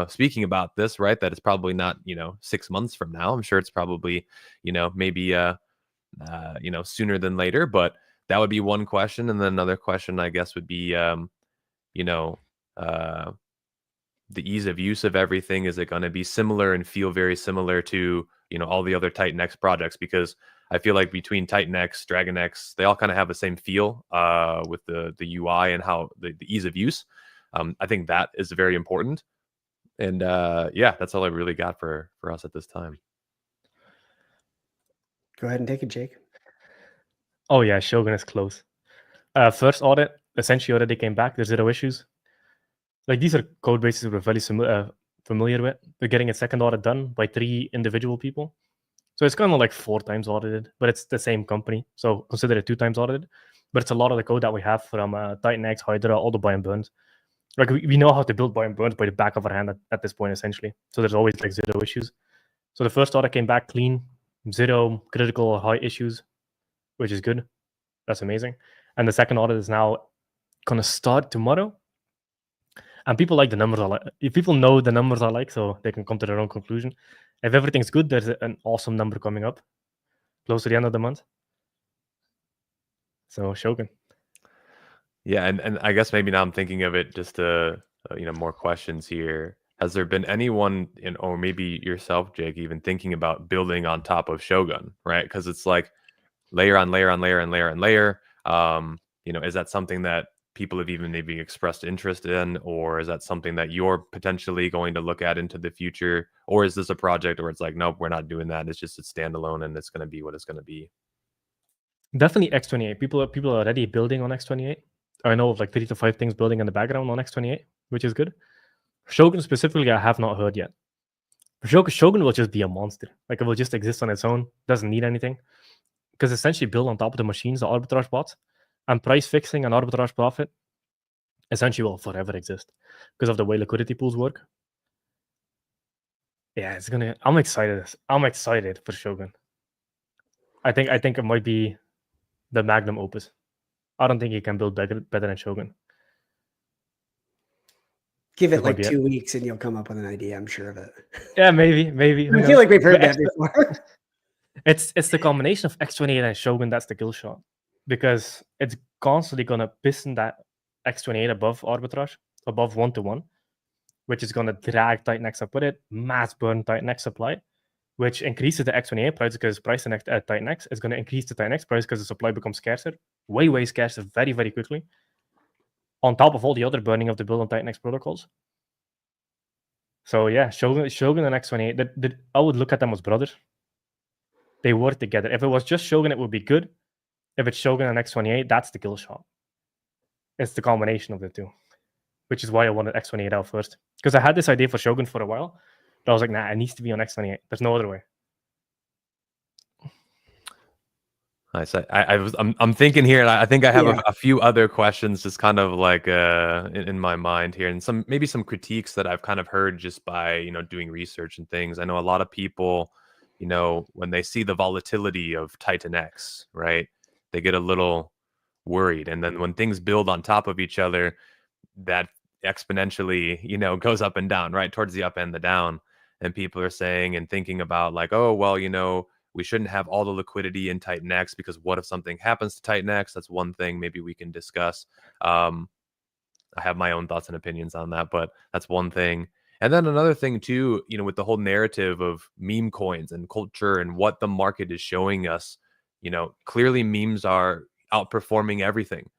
Speaker 2: speaking about this, right? That it's probably not, 6 months from now. I'm sure it's probably, maybe, sooner than later. But that would be one question. And then another question, I guess, would be, the ease of use of everything. Is it going to be similar and feel very similar to, all the other TitanX projects? Because I feel like between TitanX, DragonX, they all kind of have the same feel with the UI and how the ease of use. I think that is very important. And that's all I really got for us at this time.
Speaker 1: Go ahead and take it, Jake.
Speaker 3: Oh yeah, Shogun is close. First audit, essentially already came back. There's 0 issues. Like, these are code bases we're very familiar with. We're getting a second audit done by 3 individual people. So it's kind of like 4 times audited, but it's the same company. So consider it 2 times audited. But it's a lot of the code that we have from TitanX, Hydra, all the buy and burns. Like, we know how to build buy and burns by the back of our hand at this point, essentially. So there's always like 0 issues. So the first audit came back clean, 0 critical or high issues, which is good. That's amazing. And the second audit is now going to start tomorrow. And people like the numbers I like. If people know the numbers I like, so they can come to their own conclusion. If everything's good, there's an awesome number coming up close to the end of the month. So Shogun.
Speaker 2: Yeah, and I guess maybe now I'm thinking of it just more questions here. Has there been anyone or maybe yourself, Jake, even thinking about building on top of Shogun, right? Because it's like layer on layer on layer and layer and layer. Is that something that people have even maybe expressed interest in, or is that something that you're potentially going to look at into the future? Or is this a project where it's like, nope, we're not doing that. It's just a standalone and it's going to be what it's going to be.
Speaker 3: Definitely X28. People are already building on X28. I know of like 3 to 5 things building in the background on X28, which is good. Shogun specifically, I have not heard yet. Shogun will just be a monster. Like it will just exist on its own. Doesn't need anything. Because essentially built on top of the machines, the arbitrage bots, and price fixing and arbitrage profit essentially will forever exist because of the way liquidity pools work. Yeah, I'm excited for Shogun. I think it might be the magnum opus. I don't think you can build better than Shogun.
Speaker 1: Give it like 2 weeks and you'll come up with an idea. I'm sure of it.
Speaker 3: Yeah, maybe.
Speaker 1: I feel like we've heard that before.
Speaker 3: It's the combination of X28 and Shogun that's the kill shot, because it's constantly gonna piston that X28 above arbitrage, above 1-to-1, which is gonna drag Titan-X up with it, mass burn Titan-X supply, which increases the X28 price because price at Titan-X is gonna increase the Titan-X price because the supply becomes scarcer, way scarcer, very quickly. On top of all the other burning of the build on Titan-X protocols. So yeah, Shogun and X28, I would look at them as brothers. They work together. If it was just Shogun, it would be good. If it's Shogun and X28, that's the kill shot. It's the combination of the two, which is why I wanted X28 out first. Because I had this idea for Shogun for a while, but I was like, nah, it needs to be on X28. There's no other way.
Speaker 2: Nice. I'm thinking here, and I think I have a few other questions just kind of like in my mind here, and some critiques that I've kind of heard just by doing research and things. I know a lot of people, when they see the volatility of Titan-X, right, they get a little worried, and then when things build on top of each other, that exponentially goes up and down, right, towards the up and the down, and people are saying and thinking about like, oh well, we shouldn't have all the liquidity in Titan-X because what if something happens to Titan-X? That's one thing maybe we can discuss. I have my own thoughts and opinions on that, but that's one thing. And then another thing too, with the whole narrative of meme coins and culture and what the market is showing us, clearly memes are outperforming everything.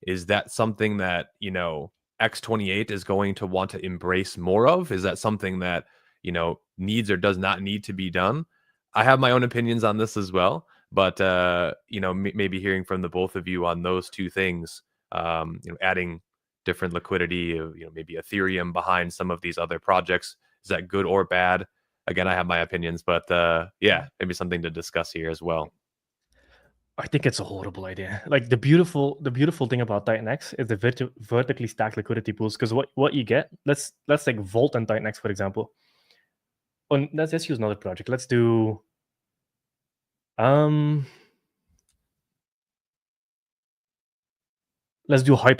Speaker 2: Is that something that, X28 is going to want to embrace more of? Is that something that, needs or does not need to be done? I have my own opinions on this as well, but maybe hearing from the both of you on those two things, adding different liquidity, maybe Ethereum behind some of these other projects, is that good or bad? Again, I have my opinions, but maybe something to discuss here as well.
Speaker 3: I think it's a horrible idea. Like the beautiful thing about Titan-X is the vertically stacked liquidity pools. Because what you get, let's take Volt and Titan-X for example. Let's just use another project. Let's do Hyper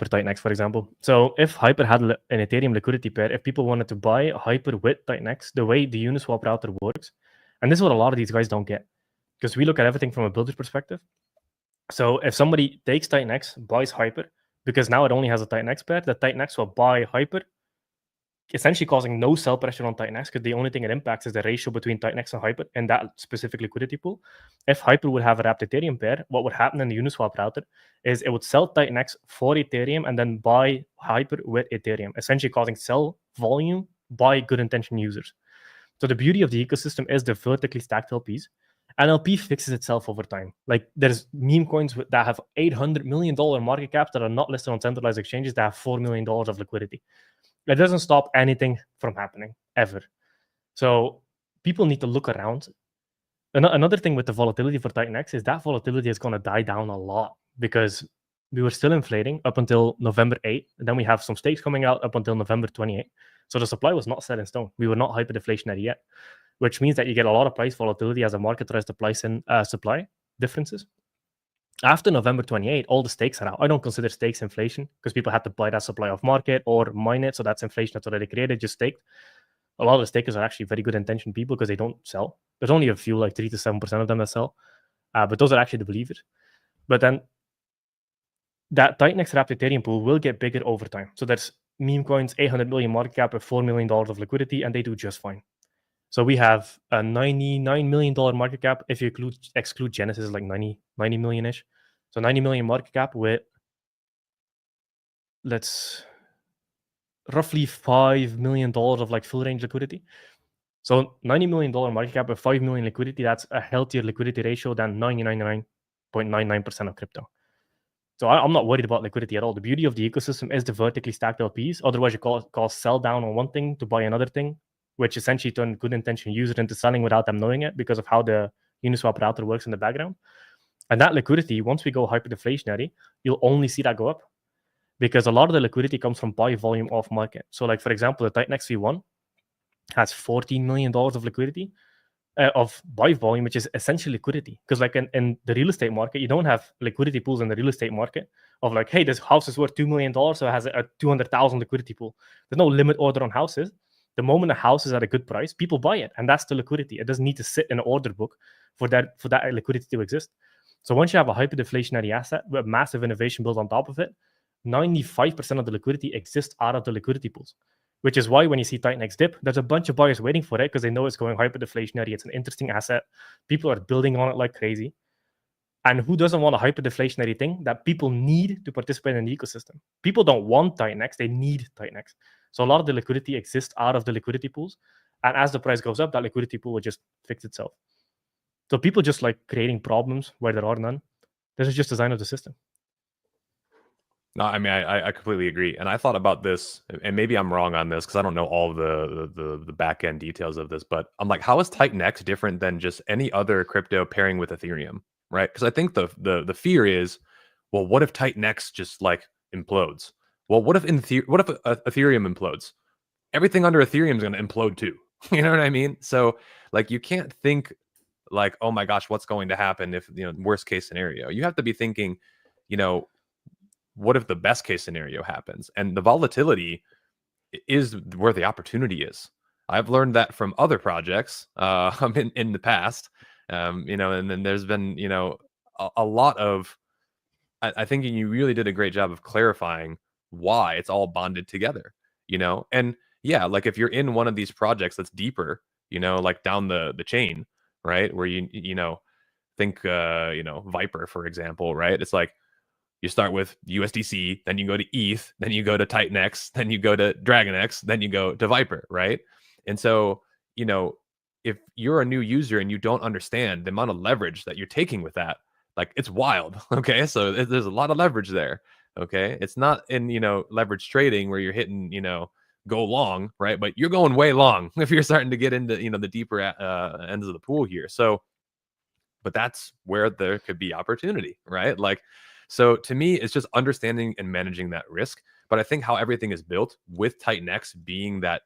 Speaker 3: Titan-X, for example. So if Hyper had an Ethereum liquidity pair, if people wanted to buy Hyper with Titan-X, the way the Uniswap router works, and this is what a lot of these guys don't get, because we look at everything from a builder's perspective. So if somebody takes Titan-X, buys Hyper, because now it only has a Titan-X pair, the Titan-X will buy Hyper, essentially causing no sell pressure on Titan-X, because the only thing it impacts is the ratio between Titan-X and Hyper in that specific liquidity pool. If Hyper would have a wrapped Ethereum pair, what would happen in the Uniswap router is it would sell Titan-X for Ethereum and then buy Hyper with Ethereum, essentially causing sell volume by good intention users. So the beauty of the ecosystem is the vertically stacked LPs. And LP fixes itself over time. Like there's meme coins that have $800 million market caps that are not listed on centralized exchanges that have $4 million of liquidity. It doesn't stop anything from happening, ever. So people need to look around. Another thing with the volatility for Titan-X is that volatility is going to die down a lot because we were still inflating up until November 8th. And then we have some stakes coming out up until November 28th. So the supply was not set in stone. We were not hyperinflationary yet, which means that you get a lot of price volatility as the market tries to price in supply differences. After November 28, all the stakes are out. I don't consider stakes inflation because people had to buy that supply off market or mine it. So that's inflation that's already created, just staked. A lot of the stakers are actually very good intentioned people because they don't sell. There's only a few, like 3 to 7% of them that sell. But those are actually the believers. But then that Titanx wrapped Ethereum pool will get bigger over time. So there's meme coins, 800 million market cap with $4 million of liquidity, and they do just fine. So we have a $99 million market cap. If you exclude Genesis, like 90 million-ish. So 90 million market cap with, roughly $5 million of like full range liquidity. So $90 million market cap with 5 million liquidity, that's a healthier liquidity ratio than 99.99% of crypto. So I'm not worried about liquidity at all. The beauty of the ecosystem is the vertically stacked LPs. Otherwise, you call sell down on one thing to buy another thing, which essentially turn good intention users into selling without them knowing it because of how the Uniswap router works in the background. And that liquidity, once we go hyperdeflationary, you'll only see that go up because a lot of the liquidity comes from buy volume off market. So like, for example, the Titanx V1 has $14 million of liquidity, of buy volume, which is essentially liquidity. Because like in the real estate market, you don't have liquidity pools in the real estate market of like, hey, this house is worth $2 million, so it has a 200,000 liquidity pool. There's no limit order on houses. The moment a house is at a good price, people buy it, and that's the liquidity. It doesn't need to sit in an order book for that liquidity to exist. So once you have a hyperdeflationary asset with massive innovation built on top of it, 95% of the liquidity exists out of the liquidity pools. Which is why when you see Titanx dip, there's a bunch of buyers waiting for it because they know it's going hyperdeflationary. It's an interesting asset. People are building on it like crazy. And who doesn't want a hyperdeflationary thing that people need to participate in the ecosystem? People don't want Titanx, they need Titanx. So a lot of the liquidity exists out of the liquidity pools. And as the price goes up, that liquidity pool will just fix itself. So people just like creating problems where there are none. This is just design of the system.
Speaker 2: No, I mean, I completely agree. And I thought about this, and maybe I'm wrong on this because I don't know all the back end details of this, but I'm like, how is Titanx different than just any other crypto pairing with Ethereum, right? Because I think the fear is, well, what if Titanx just like implodes? Well, what if Ethereum implodes? Everything under Ethereum is going to implode too. You know what I mean? So like, you can't think like, oh my gosh, what's going to happen if, worst case scenario? You have to be thinking, what if the best case scenario happens? And the volatility is where the opportunity is. I've learned that from other projects in the past, and then there's been, a lot of, I think you really did a great job of clarifying why it's all bonded together, and yeah, like if you're in one of these projects that's deeper, like down the chain, right? Where think, Viper, for example, right? It's like, you start with USDC, then you go to ETH, then you go to Titanx, then you go to DragonX, then you go to Viper, right? And so, if you're a new user and you don't understand the amount of leverage that you're taking with that, like it's wild, okay? So there's a lot of leverage there, okay? It's not in, leverage trading where you're hitting, go long, right? But you're going way long if you're starting to get into, the deeper ends of the pool here. So, but that's where there could be opportunity, right? Like, so to me, it's just understanding and managing that risk. But I think how everything is built with Titanx being that,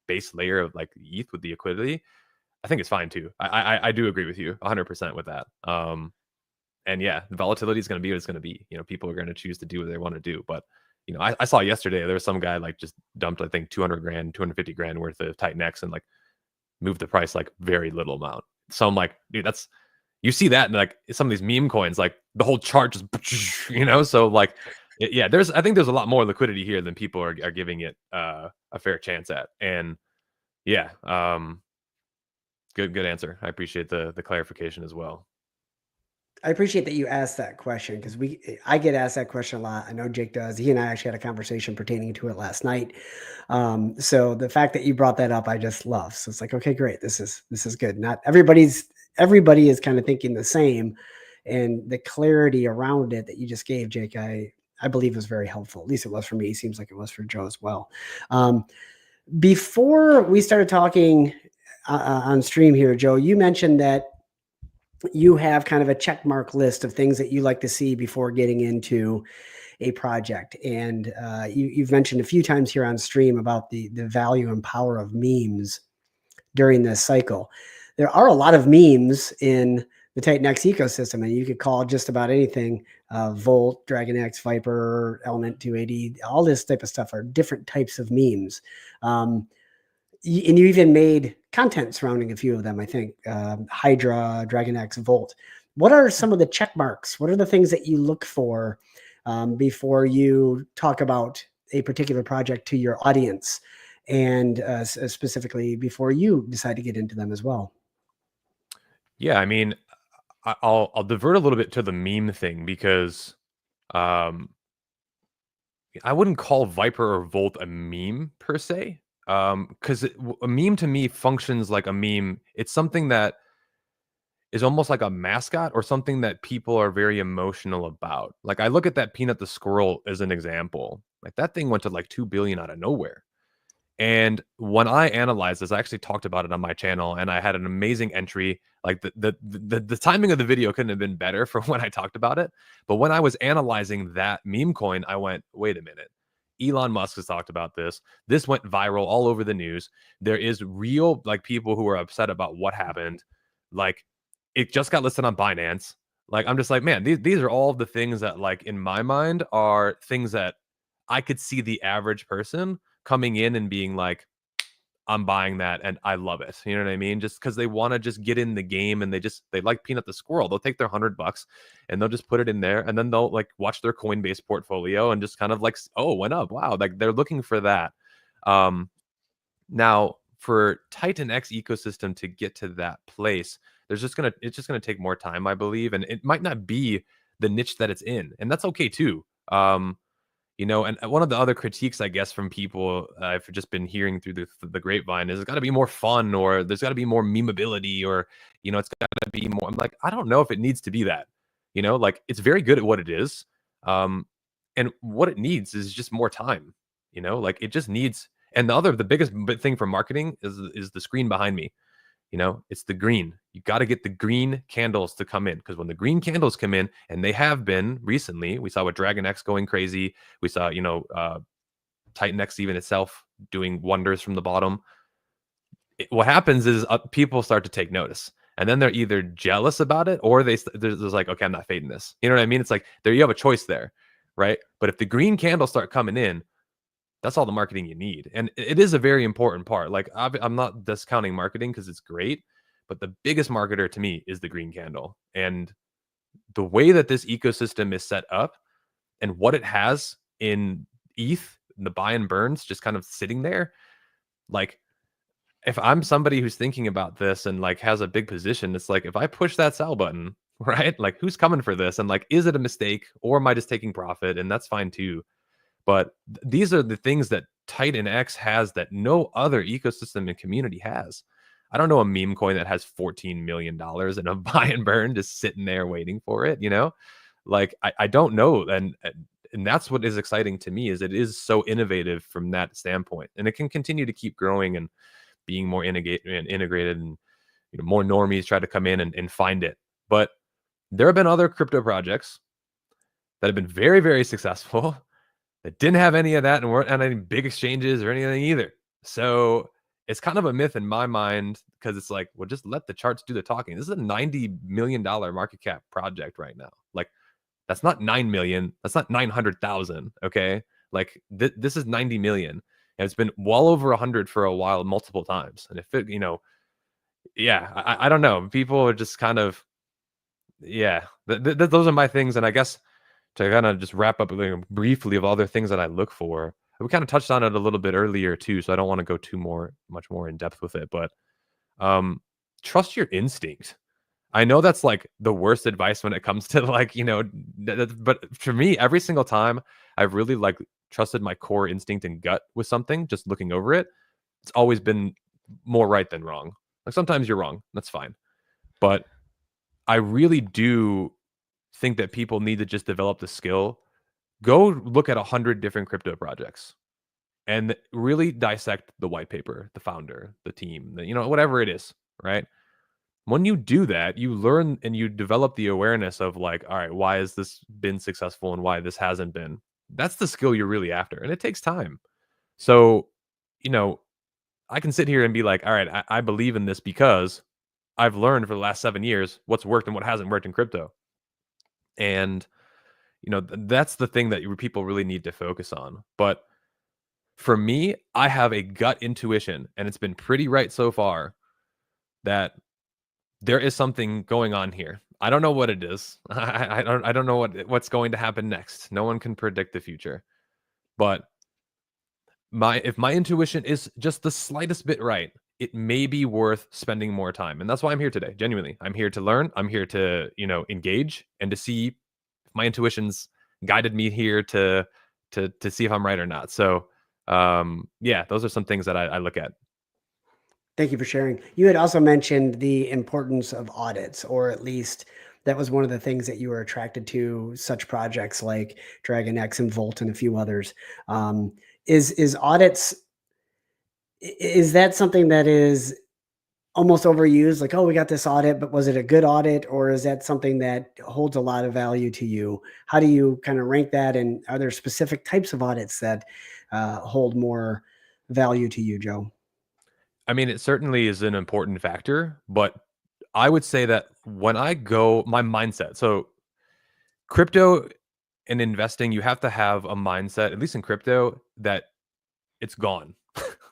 Speaker 2: base layer of like ETH with the liquidity, I think it's fine too. I do agree with you 100% with that. And yeah, the volatility is going to be what it's going to be. People are going to choose to do what they want to do. But, I saw yesterday, there was some guy like just dumped, I think 200 grand, 250 grand worth of Titanx and like moved the price like very little amount. So I'm like, dude, you see that in like some of these meme coins, like the whole chart just, so like, yeah, I think there's a lot more liquidity here than people are giving it a fair chance at. And yeah, good answer. I appreciate the clarification as well.
Speaker 1: I appreciate that you asked that question because I get asked that question a lot. I know Jake does. He and I actually had a conversation pertaining to it last night. So the fact that you brought that up, I just love. So it's like, okay, great. This is good. Not everybody is kind of thinking the same, and the clarity around it that you just gave, Jake, I believe was very helpful. At least it was for me. It seems like it was for Joe as well. Before we started talking on stream here, Joe, you mentioned that you have kind of a check mark list of things that you like to see before getting into a project. And you've mentioned a few times here on stream about the value and power of memes during this cycle. There are a lot of memes in the Titan X ecosystem, and you could call just about anything Volt, Dragon X, Viper, Element 280, all this type of stuff are different types of memes. And you even made content surrounding a few of them, I think. Hydra, Dragon X, Volt. What are some of the check marks? What are the things that you look for before you talk about a particular project to your audience, and specifically before you decide to get into them as well?
Speaker 2: Yeah, I mean, I'll divert a little bit to the meme thing because um, I wouldn't call Viper or Volt a meme per se. Because a meme to me functions like a meme. It's something that is almost like a mascot or something that people are very emotional about. Like I look at that Peanut the Squirrel as an example. Like that thing went to like 2 billion out of nowhere. And when I analyzed this, I actually talked about it on my channel, and I had an amazing entry. Like the timing of the video couldn't have been better for when I talked about it. But when I was analyzing that meme coin, I went, wait a minute. Elon Musk has talked about this. This went viral all over the news. There is real like people who are upset about what happened. Like it just got listed on Binance. Like I'm just like, man, these are all the things that like in my mind are things that I could see the average person coming in and being like, I'm buying that and I love it. You know what I mean? Just because they want to just get in the game and they like Peanut the Squirrel. They'll take their $100 and they'll just put it in there, and then they'll like watch their Coinbase portfolio and just kind of like, oh, went up. Wow. Like they're looking for that. Now for Titan X ecosystem to get to that place, it's just gonna take more time, I believe. And it might not be the niche that it's in. And that's okay too. You know, and one of the other critiques, I guess, from people I've just been hearing through the grapevine is it's got to be more fun, or there's got to be more memeability, or, you know, it's got to be more. I'm like, I don't know if it needs to be that, you know, like it's very good at what it is. And what it needs is just more time, you know, like it just needs. And the biggest thing for marketing is the screen behind me. You know, it's the green. You got to get the green candles to come in, because when the green candles come in, and they have been recently, we saw with Dragon X going crazy. We saw, you know, Titan X even itself doing wonders from the bottom. What happens is people start to take notice, and then they're either jealous about it, or there's like, okay, I'm not fading this. You know what I mean? It's like there you have a choice there, right? But if the green candles start coming in, that's all the marketing you need. And it is a very important part. Like I'm not discounting marketing because it's great, but the biggest marketer to me is the green candle. And the way that this ecosystem is set up and what it has in ETH, the buy and burns just kind of sitting there. Like if I'm somebody who's thinking about this and like has a big position, it's like, if I push that sell button, right? Like who's coming for this? And like, is it a mistake, or am I just taking profit? And that's fine too. But these are the things that Titan X has that no other ecosystem and community has. I don't know a meme coin that has $14 million and a buy and burn just sitting there waiting for it, you know? Like, I don't know. And that's what is exciting to me, is it is so innovative from that standpoint. And it can continue to keep growing and being more integrated, and, you know, more normies try to come in and find it. But there have been other crypto projects that have been very, very successful that didn't have any of that and weren't on any big exchanges or anything either. So it's kind of a myth in my mind, because it's like, well, just let the charts do the talking. This is a $90 million market cap project right now. Like, that's not 9 million. That's not 900,000. Okay. Like this is 90 million. And it's been well over 100 for a while, multiple times. And if it, you know, yeah, I don't know. People are just kind of, yeah, those are my things. And I guess to kind of just wrap up briefly of other things that I look for, we kind of touched on it a little bit earlier too, so I don't want to go much more in depth with it, but trust your instinct. I know that's like the worst advice when it comes to like, you know, but for me, every single time I've really like trusted my core instinct and gut with something, just looking over it, it's always been more right than wrong. Like sometimes you're wrong, that's fine, but I really do think that people need to just develop the skill. Go look at 100 different crypto projects and really dissect the white paper, the founder, the team, you know, whatever it is, right? When you do that, you learn and you develop the awareness of like, all right, why has this been successful and why this hasn't been? That's the skill you're really after. And it takes time. So, you know, I can sit here and be like, all right, I believe in this because I've learned for the last 7 years what's worked and what hasn't worked in crypto. And, that's the thing that people really need to focus on. But for me, I have a gut intuition, and it's been pretty right so far, that there is something going on here. I don't know what it is. I don't know what's going to happen next. No one can predict the future. But if my intuition is just the slightest bit right, it may be worth spending more time. And that's why I'm here today. Genuinely, I'm here to learn. I'm here to, engage and to see if my intuition's guided me here to see if I'm right or not. So, yeah, those are some things that I look at.
Speaker 1: Thank you for sharing. You had also mentioned the importance of audits, or at least that was one of the things that you were attracted to such projects like Dragon X and Volt and a few others. Is audits, is that something that is almost overused? Like, oh, we got this audit, but was it a good audit, or is that something that holds a lot of value to you? How do you kind of rank that? And are there specific types of audits that hold more value to you, Joe?
Speaker 2: I mean, it certainly is an important factor, but I would say that when I go, my mindset, so crypto and investing, you have to have a mindset, at least in crypto, that it's gone.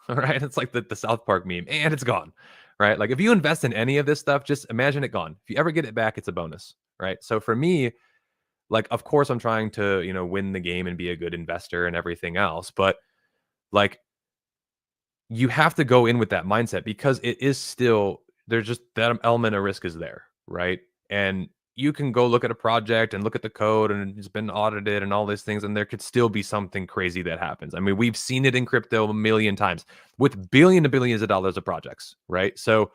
Speaker 2: All right. It's like the South Park meme, and it's gone. Right. Like if you invest in any of this stuff, just imagine it gone. If you ever get it back, it's a bonus. Right. So for me, like, of course, I'm trying to, win the game and be a good investor and everything else. But like, you have to go in with that mindset, because it is still, there's just that element of risk is there, right? And you can go look at a project and look at the code and it's been audited and all these things, and there could still be something crazy that happens. I mean, we've seen it in crypto a million times with billions of dollars of projects, right? So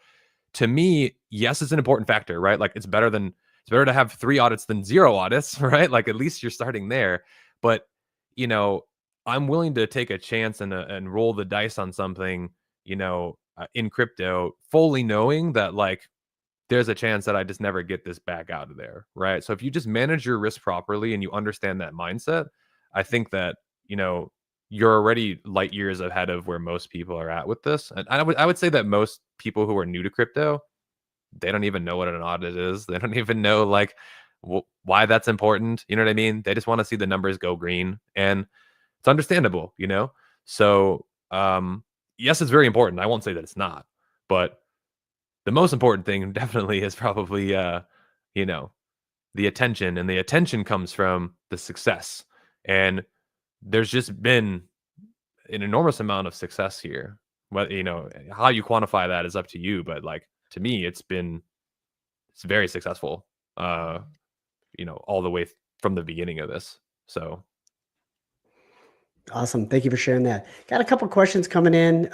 Speaker 2: to me, yes, it's an important factor, right? Like it's better to have 3 audits than 0 audits, right? Like at least you're starting there. But I'm willing to take a chance and roll the dice on something, in crypto, fully knowing that like there's a chance that I just never get this back out of there, right? So if you just manage your risk properly and you understand that mindset, I think that you're already light years ahead of where most people are at with this. And I would say that most people who are new to crypto, they don't even know what an audit is. They don't even know like why that's important. You know what I mean? They just want to see the numbers go green, and it's understandable, So, yes, it's very important. I won't say that it's not, but the most important thing definitely is probably, the attention, and the attention comes from the success. And there's just been an enormous amount of success here. But, how you quantify that is up to you. But like, to me, it's very successful, all the way from the beginning of this. So.
Speaker 1: Awesome. Thank you for sharing that. Got a couple questions coming in.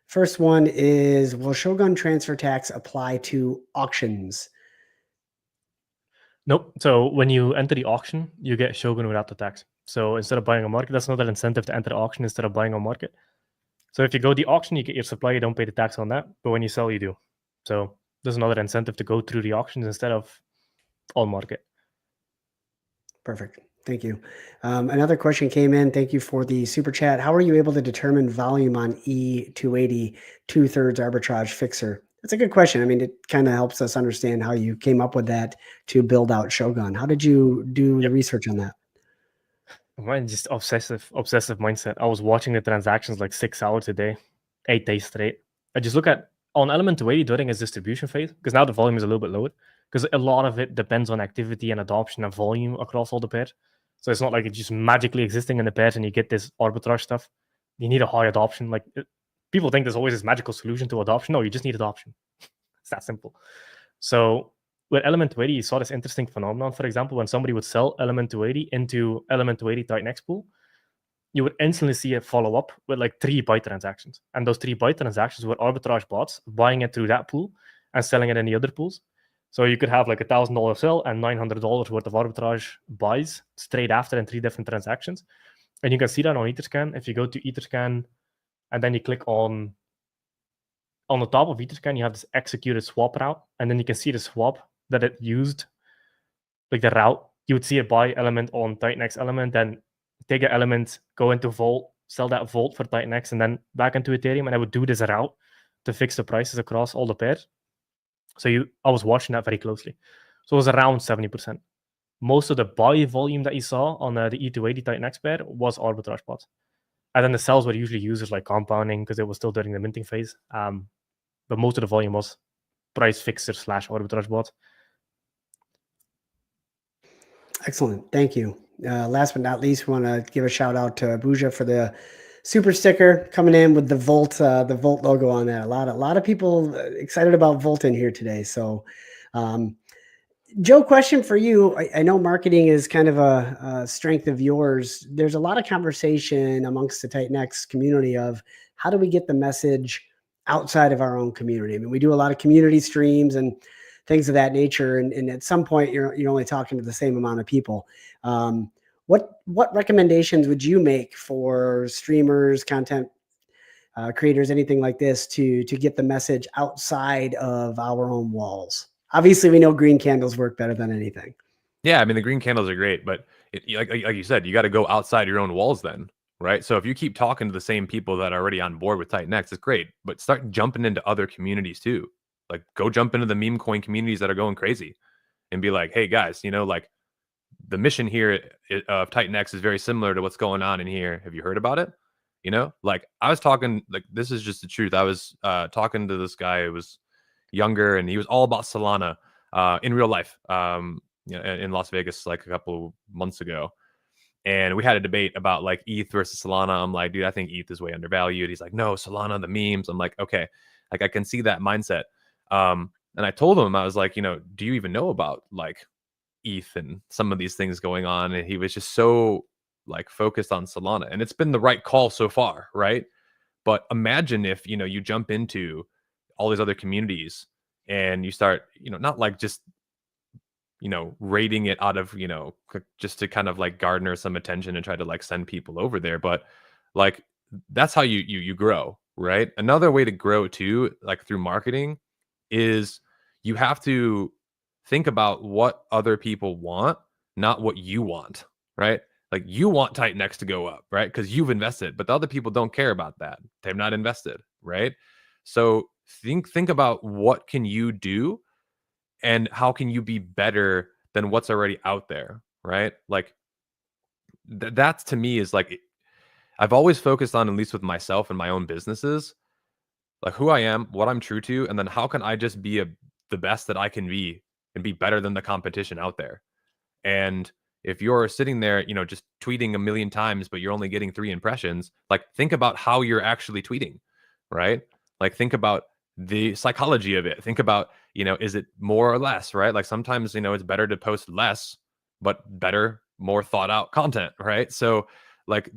Speaker 1: First one is, will Shogun transfer tax apply to auctions?
Speaker 3: Nope. So when you enter the auction, you get Shogun without the tax. So instead of buying a market, that's another incentive to enter the auction instead of buying a market. So if you go the auction, you get your supply, you don't pay the tax on that. But when you sell, you do. So there's another incentive to go through the auctions instead of on market.
Speaker 1: Perfect. Thank you. Another question came in. Thank you for the super chat. How are you able to determine volume on E280 2/3 arbitrage fixer? That's a good question. I mean, it kind of helps us understand how you came up with that to build out Shogun. How did you do the research on that?
Speaker 3: Mine just obsessive mindset. I was watching the transactions like 6 hours a day, 8 days straight. I just look at on element 280 during its distribution phase, because now the volume is a little bit lower, because a lot of it depends on activity and adoption and volume across all the pairs. So it's not like it's just magically existing in the pairs and you get this arbitrage stuff. You need a high adoption. Like people think there's always this magical solution to adoption. No, you just need adoption. It's that simple. So with element 280, you saw this interesting phenomenon. For example, when somebody would sell element 280 into element 280 Titan pool, you would instantly see it follow up with like 3 buy transactions. And those 3 buy transactions were arbitrage bots buying it through that pool and selling it in the other pools. So you could have like $1,000 sell and $900 worth of arbitrage buys straight after in 3 different transactions. And you can see that on Etherscan. If you go to Etherscan and then you click on the top of Etherscan, you have this executed swap route. And then you can see the swap that it used, like the route. You would see a buy element on TitanX element, then take an element, go into Volt, sell that Volt for TitanX, and then back into Ethereum. And I would do this route to fix the prices across all the pairs. So I was watching that very closely. So it was around 70%. Most of the buy volume that you saw on the E280 Titan X pair was arbitrage bots. And then the sells were usually users like compounding because it was still during the minting phase. But most of the volume was price fixer / arbitrage bot.
Speaker 1: Excellent. Thank you. Last but not least, we want to give a shout out to Abuja for the super sticker coming in with the Volt logo on that. A lot of people excited about Volt in here today. So, Joe, question for you. I know marketing is kind of a strength of yours. There's a lot of conversation amongst the Titan X community of how do we get the message outside of our own community? I mean, we do a lot of community streams and things of that nature. And at some point you're only talking to the same amount of people. What recommendations would you make for streamers, content creators, anything like this to get the message outside of our own walls? Obviously we know green candles work better than anything.
Speaker 2: Yeah. I mean, the green candles are great, but like you said, you got to go outside your own walls then. Right. So if you keep talking to the same people that are already on board with Titan X, it's great, but start jumping into other communities too. Like go jump into the meme coin communities that are going crazy and be like, hey guys, like the mission here of Titan X is very similar to what's going on in here. Have you heard about it? Like I was talking, like, this is just the truth. I was talking to this guy who was younger and he was all about Solana in real life in Las Vegas like a couple months ago. And we had a debate about like ETH versus Solana. I'm like, dude, I think ETH is way undervalued. He's like, no, Solana, the memes. I'm like, okay, like I can see that mindset. And I told him, I was like, do you even know about like ETH and some of these things going on? And he was just so like focused on Solana, and it's been the right call so far, right? But imagine if you jump into all these other communities and you start not like just rating it out of just to kind of like garner some attention and try to like send people over there, but like that's how you grow, right? Another way to grow too, like through marketing, is you have to think about what other people want, not what you want, right? Like you want Titan X to go up, right? Because you've invested, but the other people don't care about that. They've not invested, right? So think about what can you do and how can you be better than what's already out there, right? Like that to me is like, I've always focused on, at least with myself and my own businesses, like who I am, what I'm true to, and then how can I just be the best that I can be and be better than the competition out there. And if you're sitting there, just tweeting a million times, but you're only getting 3 impressions, like think about how you're actually tweeting, right? Like think about the psychology of it. Think about, is it more or less, right? Like sometimes, it's better to post less, but better, more thought out content, right? So like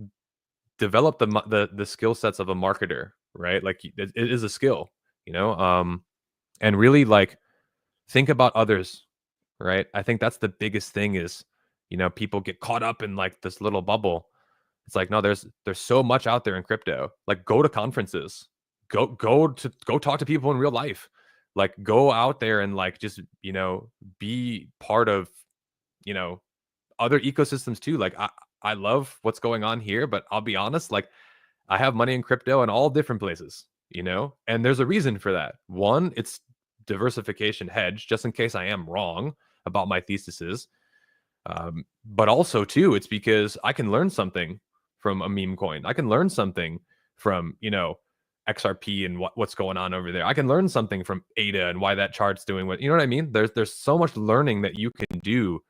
Speaker 2: develop the skill sets of a marketer, right? Like it is a skill, and really like think about others, right? I think that's the biggest thing is, people get caught up in like this little bubble. It's like, no, there's so much out there in crypto. Like go to conferences, go talk to people in real life, like go out there and like just, be part of, other ecosystems too. Like I love what's going on here, but I'll be honest, like I have money in crypto in all different places, and there's a reason for that. One, it's diversification hedge, just in case I am wrong about my theses. But also too, it's because I can learn something from a meme coin. I can learn something from, XRP and what's going on over there. I can learn something from ADA and why that chart's doing what, you know what I mean? There's so much learning that you can do.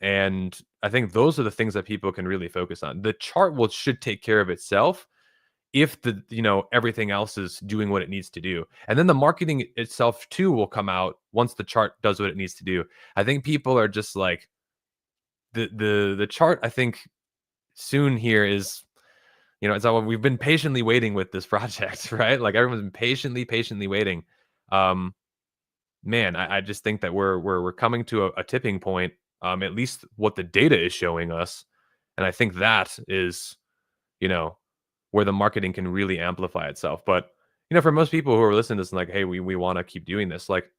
Speaker 2: And I think those are the things that people can really focus on. The chart should take care of itself if everything else is doing what it needs to do. And then the marketing itself too will come out once the chart does what it needs to do. I think people are just like the chart, I think soon here is, it's all, we've been patiently waiting with this project, right? Like everyone's been patiently waiting. Man, I just think that we're coming to a tipping point, at least what the data is showing us. And I think that is, where the marketing can really amplify itself. But, for most people who are listening to this and like, hey, we want to keep doing this, like,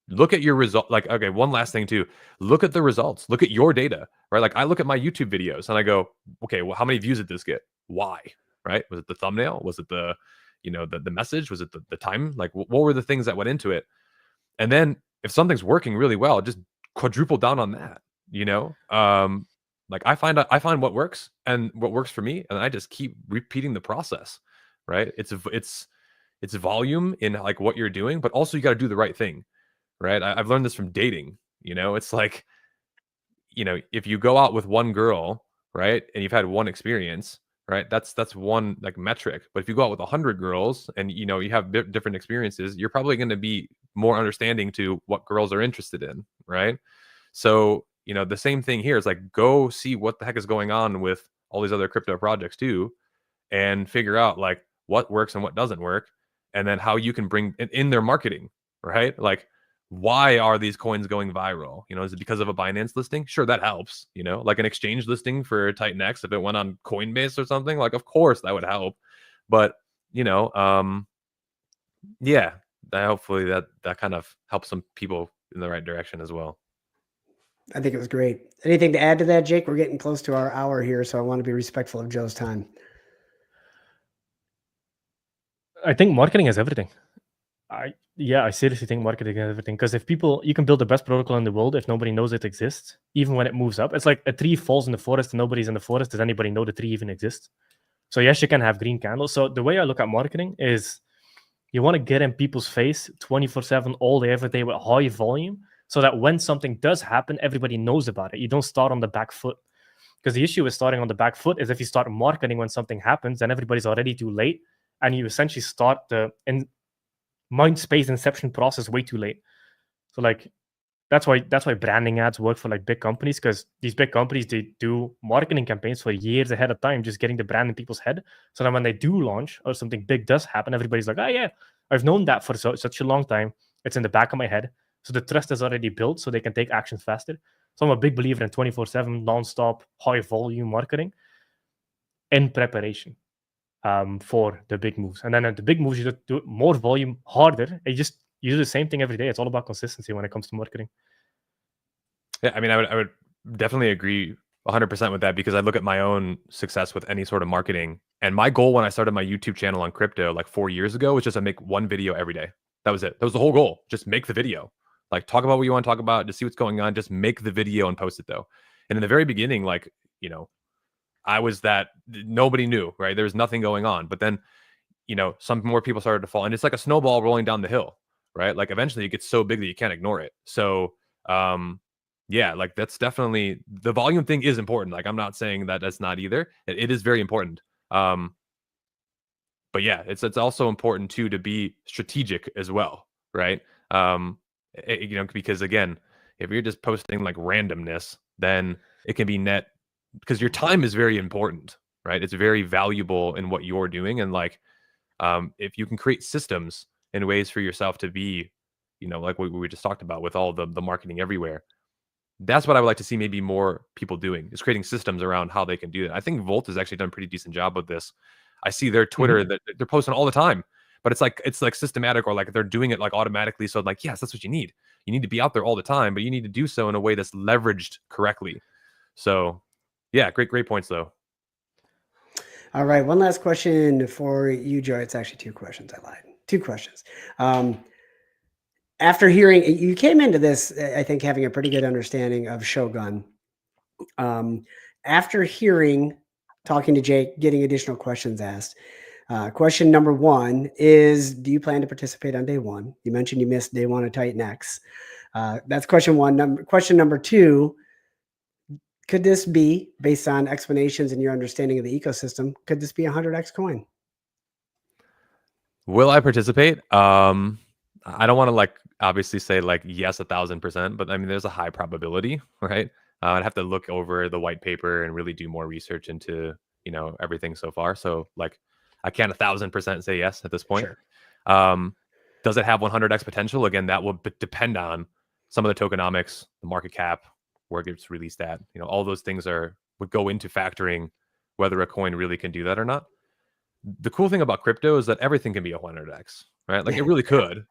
Speaker 2: look at your result. Like, okay, one last thing too, look at the results, look at your data, right? Like I look at my YouTube videos and I go, okay, well, how many views did this get? Why? Right? Was it the thumbnail? Was it the, the message? Was it the time? Like, what were the things that went into it? And then if something's working really well, just quadruple down on that. Like I find what works and what works for me, and I just keep repeating the process. Right? It's volume in like what you're doing, but also you got to do the right thing. Right? I've learned this from dating. It's like, if you go out with one girl, right, and you've had one experience, right, that's one like metric. But if you go out with 100 girls and you have different experiences, you're probably going to be more understanding to what girls are interested in, right? So the same thing here is like, go see what the heck is going on with all these other crypto projects too, and figure out like what works and what doesn't work, and then how you can bring in their marketing, right? Like, why are these coins going viral? Is it because of a Binance listing? Sure, that helps. Like an exchange listing for Titan X, if it went on Coinbase or something, like of course that would help. But yeah, hopefully that kind of helps some people in the right direction as well.
Speaker 1: I think it was great. Anything to add to that, Jake? We're getting close to our hour here, so I want to be respectful of Joe's time.
Speaker 3: I think marketing is everything. I seriously think marketing is everything, because if you can build the best protocol in the world, if nobody knows it exists, even when it moves up. It's like a tree falls in the forest and nobody's in the forest. Does anybody know the tree even exists? So yes, you can have green candles. So the way I look at marketing is, you want to get in people's face 24/7 all day, every day with high volume, so that when something does happen, everybody knows about it. You don't start on the back foot. Because the issue with starting on the back foot is if you start marketing when something happens, then everybody's already too late, and you essentially start the mind space inception process way too late. So like that's why branding ads work for like big companies, because these big companies, they do marketing campaigns for years ahead of time, just getting the brand in people's head, so that when they do launch or something big does happen, everybody's like, oh yeah, I've known that for such a long time. It's in the back of my head. So the trust is already built, so they can take actions faster. So I'm a big believer in 24/7 non-stop high volume marketing in preparation for the big moves. And then at the big moves, you do more volume harder. You do the same thing every day. It's all about consistency when it comes to marketing.
Speaker 2: Yeah, I mean, I would definitely agree 100% with that, because I look at my own success with any sort of marketing. And my goal when I started my YouTube channel on crypto like 4 years ago was just to make one video every day. That was it. That was the whole goal. Just make the video. Like, talk about what you want to talk about, just see what's going on. Just make the video and post it though. And in the very beginning, like, I was that nobody knew, right? There was nothing going on. But then, some more people started to fall, and it's like a snowball rolling down the hill, right? Like eventually it gets so big that you can't ignore it. So, yeah, like that's definitely, the volume thing is important. Like, I'm not saying that that's not either. It is very important. But yeah, it's also important too to be strategic as well, right? Because again, if you're just posting like randomness, then it can be net, because your time is very important, right? It's very valuable in what you're doing. And like, if you can create systems and ways for yourself to be, like what we just talked about with all the marketing everywhere, that's what I would like to see maybe more people doing, is creating systems around how they can do that. I think Volt has actually done a pretty decent job with this. I see their Twitter that they're posting all the time, but it's like systematic, or like they're doing it like automatically. So like, yes, that's what you need. You need to be out there all the time, but you need to do so in a way that's leveraged correctly. So yeah, great points though.
Speaker 1: All right, one last question for you, Joe. It's actually two questions. I lied. Two questions. After hearing, you came into this, I think, having a pretty good understanding of Shogun. After talking to Jake, getting additional questions asked. Question number one is, do you plan to participate on day one? You mentioned you missed day one of Titan X. That's question one. Question number two, could this be, based on explanations and your understanding of the ecosystem, could this be a 100X coin?
Speaker 2: Will I participate? I don't want to like obviously say like yes 1,000%, but I mean there's a high probability, right? I'd have to look over the white paper and really do more research into everything so far. So like I can't 1,000% say yes at this point. Sure. Does it have 100X potential? Again, that will depend on some of the tokenomics, the market cap, where it gets released at. All those things would go into factoring whether a coin really can do that or not. The cool thing about crypto is that everything can be a 100X, right? Like it really could,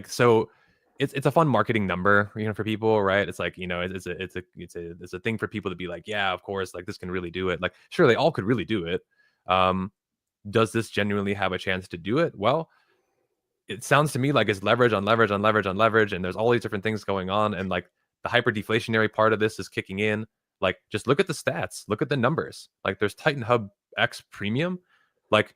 Speaker 2: so it's a fun marketing number, for people, right? It's like, it's a thing for people to be like, yeah, of course, like this can really do it. Like, sure, they all could really do it. does this genuinely have a chance to do it? Well, it sounds to me like it's leverage on leverage on leverage on leverage, and there's all these different things going on, and like the hyper deflationary part of this is kicking in. Like, just look at the stats, look at the numbers. Like, there's Titan Hub X Premium. Like,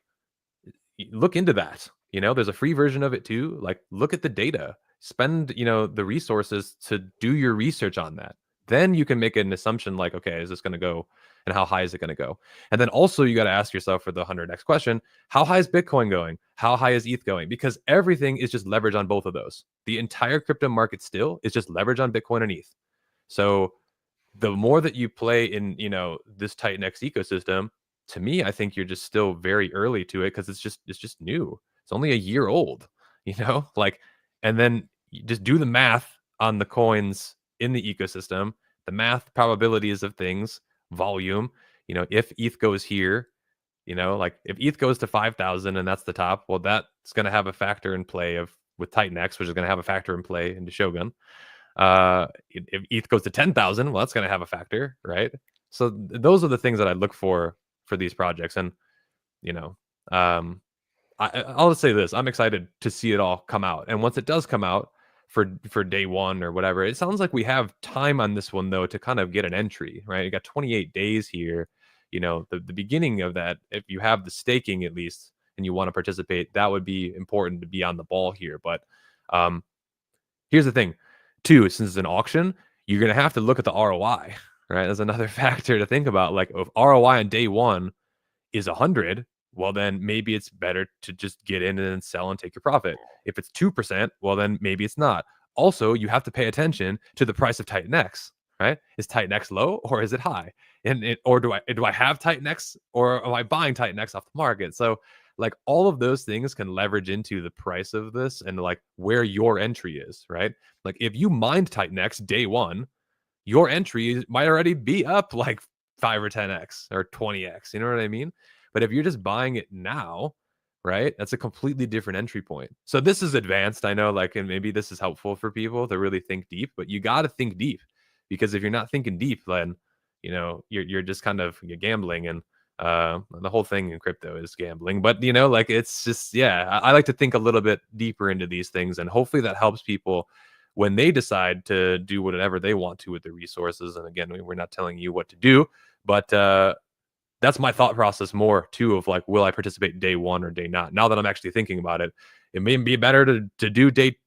Speaker 2: look into that. There's a free version of it too. Like, look at the data, spend the resources to do your research on that. Then you can make an assumption like, okay, is this going to go, and how high is it going to go? And then also you got to ask yourself for the 100x question, how high is Bitcoin going? How high is ETH going? Because everything is just leverage on both of those. The entire crypto market still is just leverage on Bitcoin and ETH. So the more that you play in this Titan X ecosystem, to me, I think you're just still very early to it, because it's just new. It's only a year old, like, and then you just do the math on the coins in the ecosystem, the math probabilities of things, volume. If ETH goes here, like if ETH goes to 5,000 and that's the top, well, that's going to have a factor in play with Titan X, which is going to have a factor in play into Shogun. If ETH goes to 10,000, well, that's going to have a factor, right? So those are the things that I look for these projects. And I'll just say this: I'm excited to see it all come out. And once it does come out for day one or whatever, it sounds like we have time on this one though to kind of get an entry, right? You got 28 days here. The beginning of that, if you have the staking at least and you want to participate, that would be important to be on the ball here. But here's the thing too, since it's an auction, you're going to have to look at the ROI, right? That's another factor to think about. Like, if ROI on day one is 100, well, then maybe it's better to just get in and then sell and take your profit. If it's 2%, well, then maybe it's not. Also, you have to pay attention to the price of Titan X, right? Is Titan X low or is it high? Or do I have Titan X, or am I buying Titan X off the market? So like, all of those things can leverage into the price of this and like where your entry is, right? Like, if you mined Titan X day one, your entry might already be up like 5 or 10x or 20x. You know what I mean? But if you're just buying it now, right, that's a completely different entry point. So this is advanced, I know, like, and maybe this is helpful for people to really think deep, but you got to think deep, because if you're not thinking deep, then you're just kind of, you're gambling. And the whole thing in crypto is gambling. But like, it's just, I like to think a little bit deeper into these things, and hopefully that helps people when they decide to do whatever they want to with the resources. And again, we're not telling you what to do, but that's my thought process more too, of like, will I participate day one or day not? Now that I'm actually thinking about it, it may be better to do day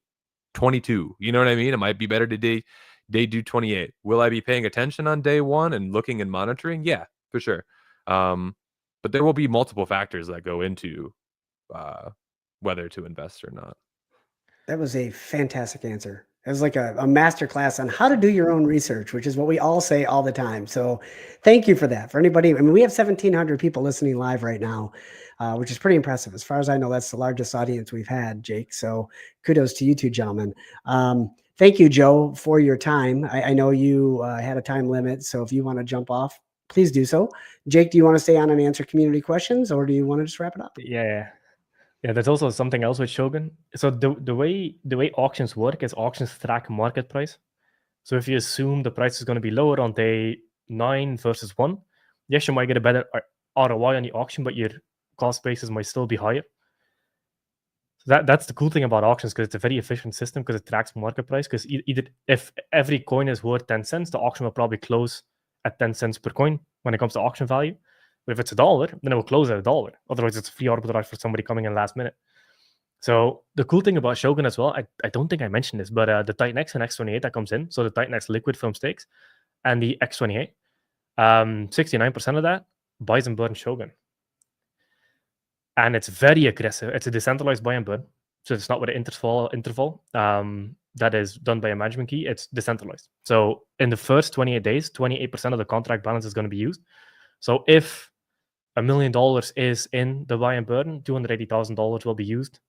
Speaker 2: 22. You know what I mean? It might be better to day do 28. Will I be paying attention on day one and looking and monitoring? Yeah, for sure. But there will be multiple factors that go into whether to invest or not.
Speaker 1: That was a fantastic answer. It was like a master class on how to do your own research, which is what we all say all the time. So thank you for that. For anybody, I mean, we have 1,700 people listening live right now, which is pretty impressive. As far as I know, that's the largest audience we've had, Jake. So kudos to you two gentlemen. Thank you, Joe, for your time. I know you had a time limit, so if you want to jump off, please do so. Jake, do you want to stay on and answer community questions, or do you want to just wrap it up?
Speaker 3: Yeah, there's also something else with Shogun. So the way auctions work is auctions track market price. So if you assume the price is going to be lower on day 9 versus 1, yes, you might get a better ROI on the auction, but your cost basis might still be higher. So that's the cool thing about auctions, because it's a very efficient system, because it tracks market price. Because either if every coin is worth 10 cents, the auction will probably close at 10 cents per coin when it comes to auction value. But if it's $1, then it will close at $1. Otherwise, it's free arbitrage for somebody coming in last minute. So the cool thing about Shogun as well, I don't think I mentioned this, but the Titan X and X28 that comes in, so the Titan X liquid from stakes and the X28, 69% of that buys and burns Shogun. And it's very aggressive. It's a decentralized buy and burn. So it's not with an interval that is done by a management key. It's decentralized. So in the first 28 days, 28% of the contract balance is going to be used. So if $1 million is in the buy and burn, $280,000 will be used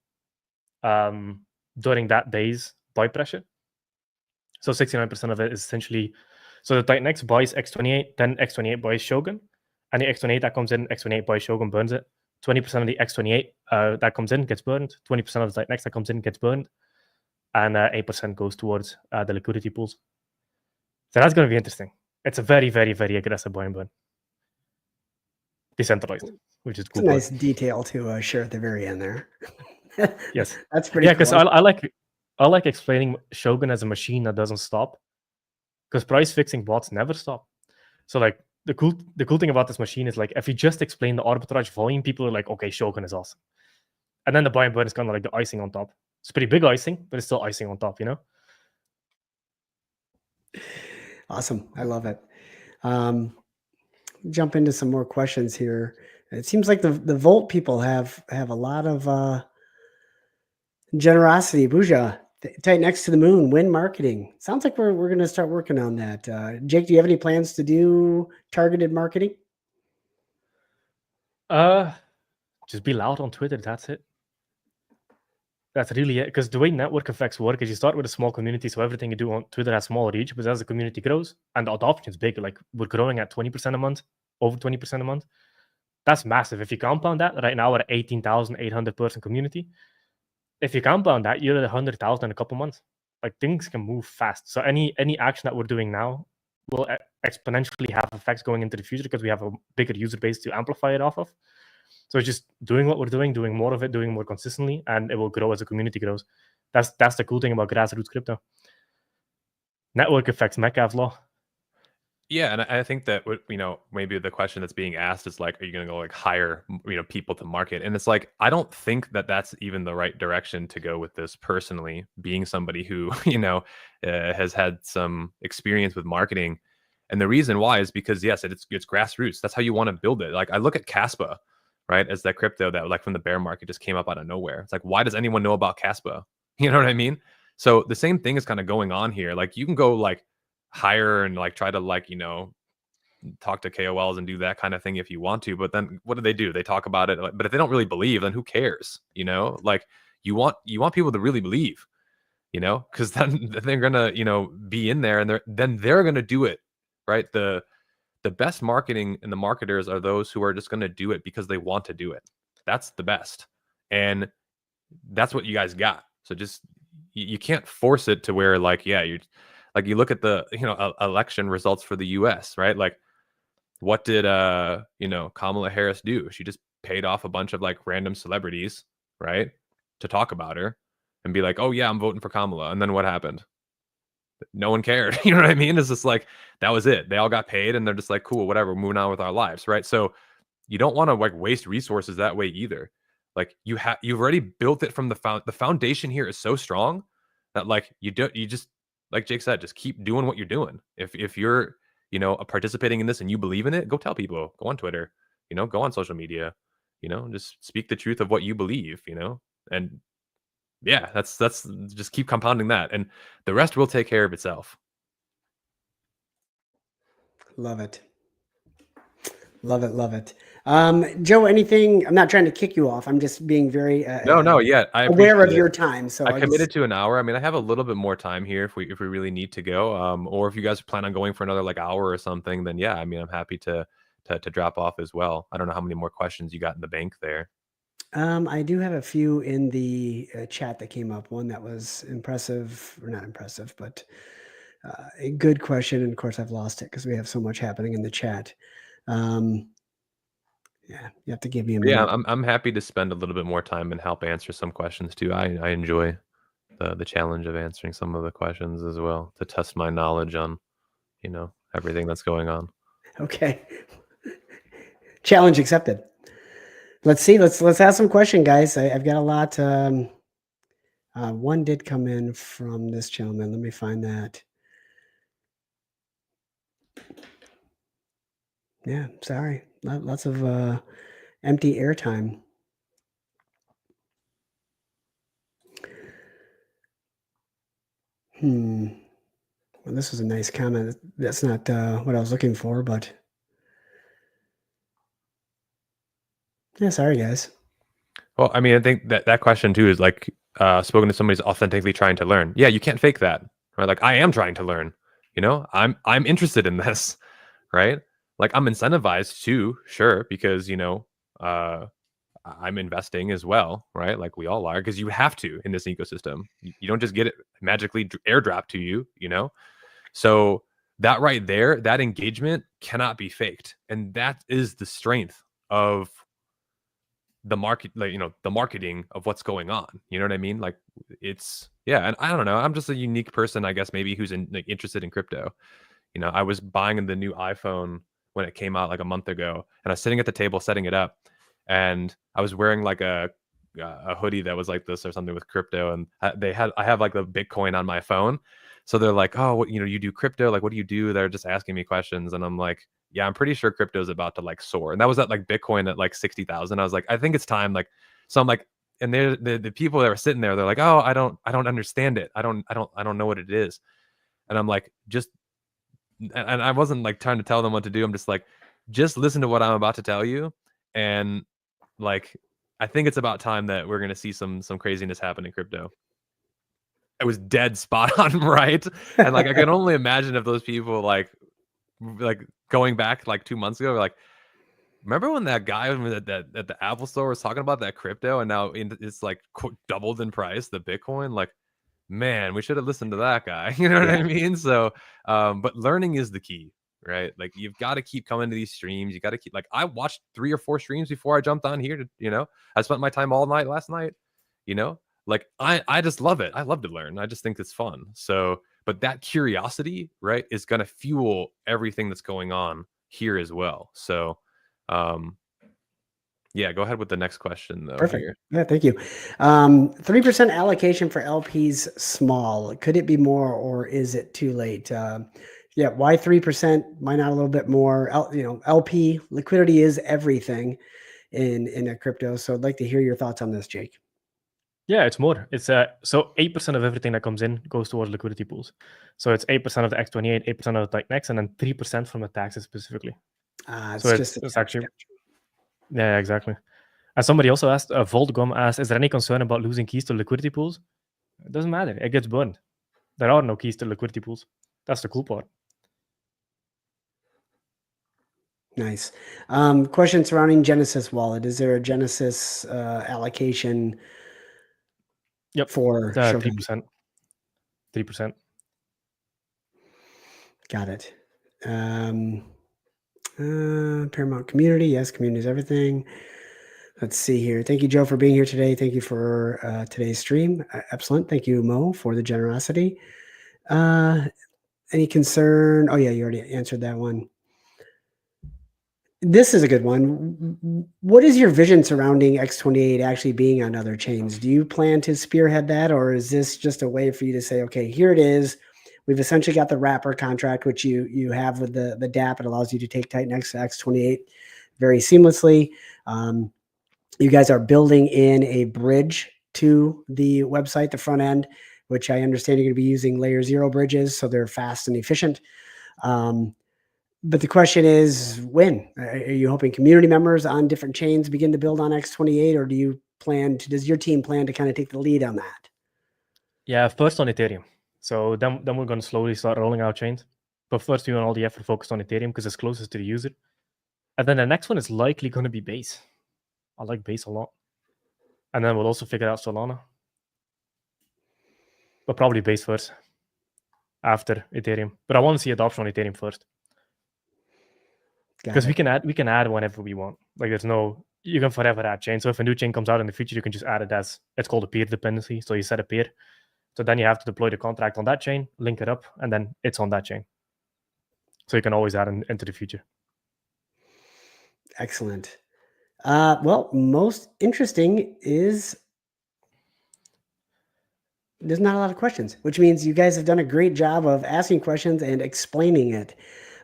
Speaker 3: during that day's buy pressure. So 69% of it is essentially, so the Titan X buys X28, then X28 buys Shogun, and the X28 that comes in, X28 buys Shogun, burns it. 20% of the X28 that comes in gets burned, 20% of the Titan X that comes in gets burned, and 8% goes towards the liquidity pools. So that's going to be interesting. It's a very, very, very aggressive buy and burn. decentralized, which is
Speaker 1: It's
Speaker 3: cool.
Speaker 1: a nice detail to share at the very end there.
Speaker 3: Yes,
Speaker 1: that's pretty.
Speaker 3: Yeah, because
Speaker 1: cool.
Speaker 3: I like explaining Shogun as a machine that doesn't stop, because price fixing bots never stop. So like the cool thing about this machine is like if you just explain the arbitrage volume, people are like, okay, Shogun is awesome, and then the buy and burn is kind of like the icing on top. It's pretty big icing, but it's still icing on top, you know.
Speaker 1: Awesome, I love it. Jump into some more questions here. It seems like the Volt people have a lot of generosity. Booja, tight next to the moon, win marketing. Sounds like we're going to start working on that. Jake, do you have any plans to do targeted marketing?
Speaker 3: Just be loud on Twitter. That's it. That's really it. Because the way network effects work is you start with a small community, so everything you do on Twitter has small reach. But as the community grows and the adoption is big, like we're growing at 20% a month, over 20% a month. That's massive. If you compound that, right now we're at 18,800 person community. If you compound that, you're at 100,000 in a couple months. Like things can move fast. So any action that we're doing now will exponentially have effects going into the future because we have a bigger user base to amplify it off of. So it's just doing what we're doing more of it, doing more consistently, and it will grow as the community grows. That's the cool thing about grassroots crypto. Network effects, Metcalfe's law.
Speaker 2: Yeah, and I think that maybe the question that's being asked is like, are you going to go like hire people to market? And it's like, I don't think that that's even the right direction to go with this. Personally, being somebody who has had some experience with marketing, and the reason why is because yes, it's grassroots. That's how you want to build it. Like I look at Caspa, right, as that crypto that like from the bear market just came up out of nowhere. It's like, why does anyone know about Caspa? You know what I mean? So the same thing is kind of going on here. Like you can go like hire and like try to like talk to KOLs and do that kind of thing if you want to, but then what do? They talk about it, but if they don't really believe, then who cares? Like you want people to really believe, because then they're gonna be in there and they're gonna do it, right? The best marketing and the marketers are those who are just gonna do it because they want to do it. That's the best, and that's what you guys got. So just you can't force it to where like you look at the election results for the US, right? Like what did Kamala Harris do? She just paid off a bunch of like random celebrities, right, to talk about her and be like, oh yeah, I'm voting for Kamala. And then what happened? No one cared. You know what I mean? It's just like that was it. They all got paid and they're just like, cool, whatever, moving on with our lives, right? So you don't want to like waste resources that way either. Like you've already built it from the foundation here is so strong that like you just like Jake said, just keep doing what you're doing. If you're participating in this and you believe in it, go tell people, go on Twitter, go on social media, just speak the truth of what you believe, and yeah, that's just keep compounding that and the rest will take care of itself.
Speaker 1: Love it. Love it. Love it. Joe, anything? I'm not trying to kick you off. I'm just being very
Speaker 2: No, yeah, I
Speaker 1: aware of
Speaker 2: appreciate
Speaker 1: your
Speaker 2: it.
Speaker 1: time. So
Speaker 2: I committed to an hour. I mean, I have a little bit more time here if we really need to go. Or if you guys plan on going for another like hour or something, then yeah, I mean, I'm happy to drop off as well. I don't know how many more questions you got in the bank there.
Speaker 1: I do have a few in the chat that came up. One that was impressive, or not impressive, but a good question. And of course, I've lost it because we have so much happening in the chat. Yeah, you have to give me a minute.
Speaker 2: Yeah, I'm happy to spend a little bit more time and help answer some questions too. I enjoy the challenge of answering some of the questions as well to test my knowledge on everything that's going on.
Speaker 1: Okay. Challenge accepted. Let's see. Let's ask some questions, guys. I've got a lot. One did come in from this gentleman. Let me find that. Yeah, sorry. Lots of empty airtime. Well, this was a nice comment. That's not what I was looking for, but yeah, sorry, guys.
Speaker 2: Well, I mean, I think that question too is like spoken to somebody who's authentically trying to learn. Yeah, you can't fake that, right? Like I am trying to learn. I'm interested in this, right? Like I'm incentivized to, sure, because I'm investing as well, right? Like we all are, because you have to in this ecosystem. You don't just get it magically airdropped to you, So that right there, that engagement cannot be faked, and that is the strength of the market, like, the marketing of what's going on. You know what I mean? Like, it's, yeah. And I don't know, I'm just a unique person, I guess, maybe, who's interested in crypto. I was buying the new iPhone when it came out like a month ago, and I was sitting at the table setting it up, and I was wearing like a hoodie that was like this or something with crypto, and I have like the Bitcoin on my phone. So they're like, oh, what, you do crypto? Like, what do you do? They're just asking me questions, and I'm like, yeah, I'm pretty sure crypto is about to like soar. And that was at like Bitcoin at like 60,000. I was like, I think it's time. Like, so I'm like, and they're the people that were sitting there, they're like, oh, I don't understand it. I don't know what it is. And I'm like, and I wasn't like trying to tell them what to do. I'm just like, just listen to what I'm about to tell you. And like, I think it's about time that we're going to see some craziness happen in crypto. I was dead spot on, right? And like, I can only imagine if those people like going back like 2 months ago, like, remember when that guy at the Apple store was talking about that crypto, and now it's like doubled in price, the Bitcoin? Like, man, we should have listened to that guy. You know what I mean? So, but learning is the key, right? Like, you've got to keep coming to these streams. You got to keep, like, I watched 3 or 4 streams before I jumped on here to, I spent my time all night last night, like, I just love it. I love to learn. I just think it's fun. So, but that curiosity, right, is going to fuel everything that's going on here as well. So, yeah, go ahead with the next question, though.
Speaker 1: Perfect.
Speaker 2: Here.
Speaker 1: Yeah, thank you. 3% allocation for LPs small. Could it be more, or is it too late? Yeah, why 3%? Why not a little bit more? LP liquidity is everything in a crypto. So I'd like to hear your thoughts on this, Jake.
Speaker 3: Yeah, it's more. It's so 8% of everything that comes in goes towards liquidity pools. So it's 8% of the X28, 8% of the TitanX, and then 3% from the taxes specifically.
Speaker 1: It's
Speaker 3: So
Speaker 1: just
Speaker 3: it's actually, yeah, exactly. And somebody also asked, Voltgum asked, is there any concern about losing keys to liquidity pools? It doesn't matter. It gets burned. There are no keys to liquidity pools. That's the cool part.
Speaker 1: Nice. Question surrounding Genesis wallet. Is there a Genesis allocation?
Speaker 3: Yep.
Speaker 1: For Shogun?
Speaker 3: 3%. 3%.
Speaker 1: Got it. Paramount community. Yes, community is everything. Let's see here. Thank you, Joe, for being here today. Thank you for today's stream. Excellent. Thank you, Mo, for the generosity. Any concern? Oh, yeah, you already answered that one. This is a good one. What is your vision surrounding X28 actually being on other chains? Do you plan to spearhead that, or is this just a way for you to say, okay, here it is. We've essentially got the wrapper contract, which you have with the DApp. It allows you to take TitanX to X28 very seamlessly. You guys are building in a bridge to the website, the front end, which I understand you're going to be using layer 0 bridges, so they're fast and efficient. But the question is, when? Are you hoping community members on different chains begin to build on X28, or does your team plan to kind of take the lead on that?
Speaker 3: Yeah, first on Ethereum. So then we're going to slowly start rolling out chains. But first, we want all the effort focused on Ethereum because it's closest to the user. And then the next one is likely going to be Base. I like Base a lot. And then we'll also figure out Solana. But probably Base first, after Ethereum. But I want to see adoption on Ethereum first. Because we can add whenever we want. Like, you can forever add chain. So if a new chain comes out in the future, you can just add it as, it's called a peer dependency. So you set a peer. So then you have to deploy the contract on that chain, link it up, and then it's on that chain. So you can always add into the future.
Speaker 1: Excellent. Well, most interesting is there's not a lot of questions, which means you guys have done a great job of asking questions and explaining it.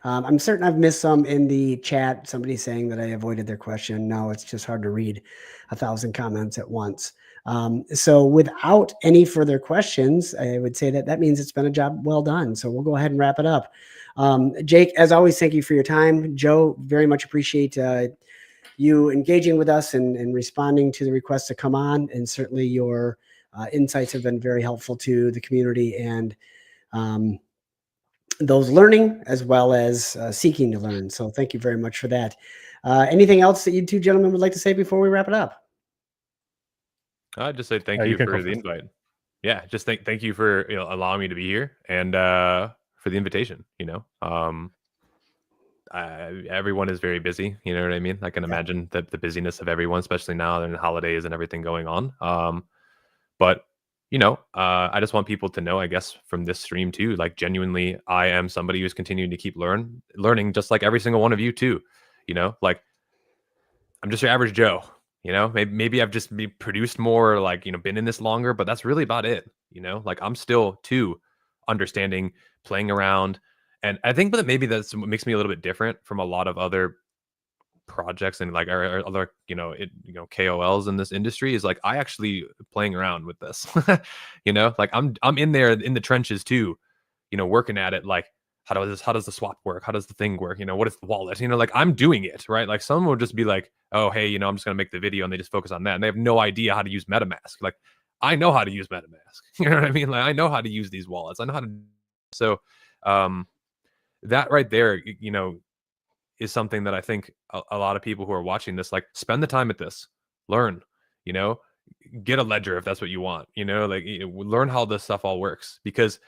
Speaker 1: I'm certain I've missed some in the chat. Somebody saying that I avoided their question. No, it's just hard to read 1,000 comments at once. So without any further questions, I would say that means it's been a job well done. So we'll go ahead and wrap it up. Jake, as always, thank you for your time. Joe, very much appreciate you engaging with us and responding to the request to come on. And certainly your insights have been very helpful to the community and those learning as well as seeking to learn. So thank you very much for that. Anything else that you two gentlemen would like to say before we wrap it up?
Speaker 2: I'd just say thank you for the invite. Yeah, just thank you for allowing me to be here and for the invitation. everyone is very busy. You know what I mean? I can imagine the busyness of everyone, especially now in the holidays and everything going on. But I just want people to know, I guess, from this stream too, like genuinely, I am somebody who's continuing to keep learning, just like every single one of you too. Like I'm just your average Joe. Maybe I've just produced more, like been in this longer, but that's really about it. Like I'm still too understanding, playing around, and I think that maybe that's what makes me a little bit different from a lot of other projects and like our other KOLs in this industry is like I actually playing around with this. Like I'm in there in the trenches too, working at it. Like how does the swap work? How does the thing work? What is the wallet? Like I'm doing it, right? Like someone will just be like, oh hey, I'm just gonna make the video, and they just focus on that, and they have no idea how to use MetaMask. Like I know how to use MetaMask. You know what I mean? Like I know how to use these wallets. I know how to. So that right there, is something that I think a lot of people who are watching this, like, spend the time at this, learn, get a ledger if that's what you want, like learn how this stuff all works, because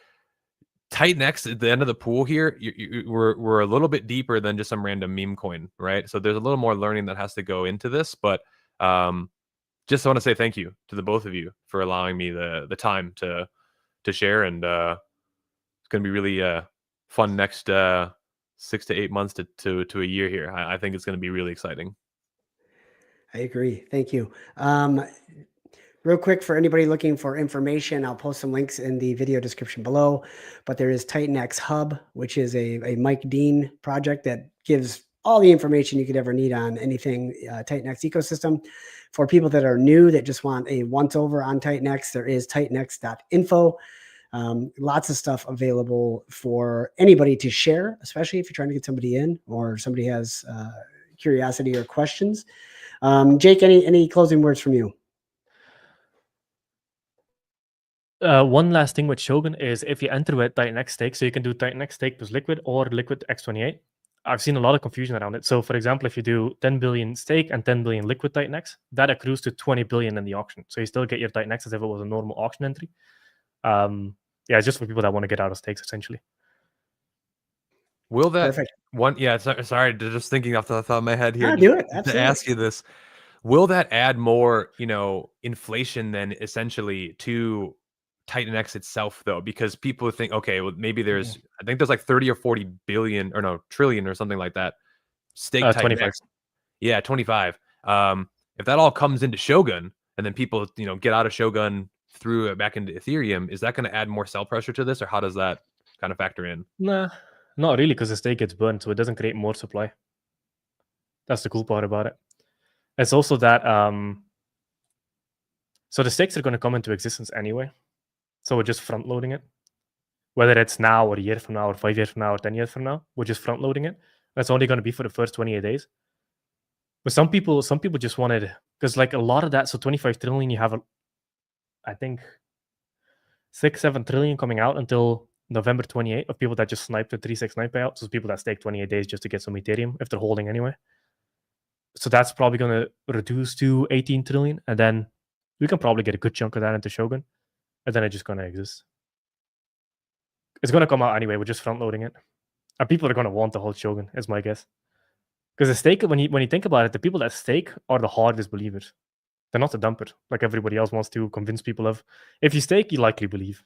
Speaker 2: Titan-X at the end of the pool here, we're a little bit deeper than just some random meme coin, right? So there's a little more learning that has to go into this, but just want to say thank you to the both of you for allowing me the time to share, and it's going to be really fun next 6 to 8 months to a year here. I think it's going to be really exciting.
Speaker 1: I agree. Thank you. Real quick, for anybody looking for information, I'll post some links in the video description below, but there is Titan-X Hub, which is a Mike Dean project that gives all the information you could ever need on anything Titan-X ecosystem. For people that are new that just want a once-over on Titan-X, there is titanx.info. Lots of stuff available for anybody to share, especially if you're trying to get somebody in or somebody has curiosity or questions. Jake, any closing words from you?
Speaker 3: One last thing with Shogun is if you enter with Titan-X stake, so you can do Titan-X stake plus liquid or liquid X28. I've seen a lot of confusion around it. So for example, if you do 10 billion stake and 10 billion liquid Titan-X, that accrues to 20 billion in the auction. So you still get your Titan-X as if it was a normal auction entry. It's just for people that want to get out of stakes, essentially.
Speaker 2: Will that
Speaker 1: Perfect.
Speaker 2: one? Yeah, sorry, just thinking off the top of my head here.
Speaker 1: Do it. Absolutely.
Speaker 2: To ask you this, will that add more, inflation then essentially to Titan-X itself, though? Because people think, okay, well, maybe I think there's like 30 or 40 billion or no trillion or something like that stake Titan-X. Yeah, 25. If that all comes into Shogun and then people, get out of Shogun through it back into Ethereum, is that going to add more sell pressure to this, or how does that kind of factor in?
Speaker 3: Nah, not really, because the stake gets burned, so it doesn't create more supply. That's the cool part about it. It's also that so the stakes are going to come into existence anyway, so we're just front loading it. Whether it's now or a year from now or 5 years from now or 10 years from now, we're just front loading it. That's only going to be for the first 28 days. But some people just wanted, because like a lot of that, so 25 trillion, you have I think 6-7 trillion coming out until November 28 of people that just sniped the 369 payout. So people that stake 28 days just to get some Ethereum if they're holding anyway. So that's probably going to reduce to 18 trillion. And then we can probably get a good chunk of that into Shogun. And then it's just going to exist. It's going to come out anyway. We're just front loading it. And people are going to want to hold Shogun, is my guess. Because the stake, when you think about it, the people that stake are the hardest believers. They're not the dumper, like everybody else wants to convince people of. If you stake, you likely believe.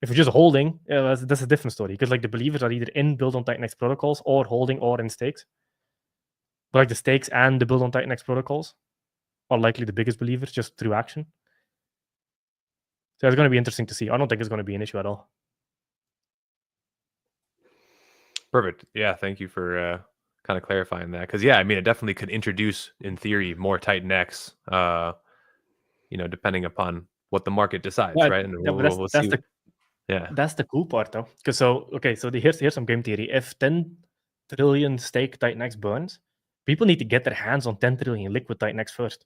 Speaker 3: If you're just holding, that's a different story. Because like the believers are either in build on Titan-X protocols or holding or in stakes. But like the stakes and the build on Titan-X protocols are likely the biggest believers just through action. So it's going to be interesting to see. I don't think it's going to be an issue at all.
Speaker 2: Perfect. Yeah, thank you for kind of clarifying that, because it definitely could introduce, in theory, more Titan-X, depending upon what the market decides, right? And we'll see.
Speaker 3: That's the cool part, though. Because here's some game theory. If 10 trillion stake Titan-X burns, people need to get their hands on 10 trillion liquid Titan-X first.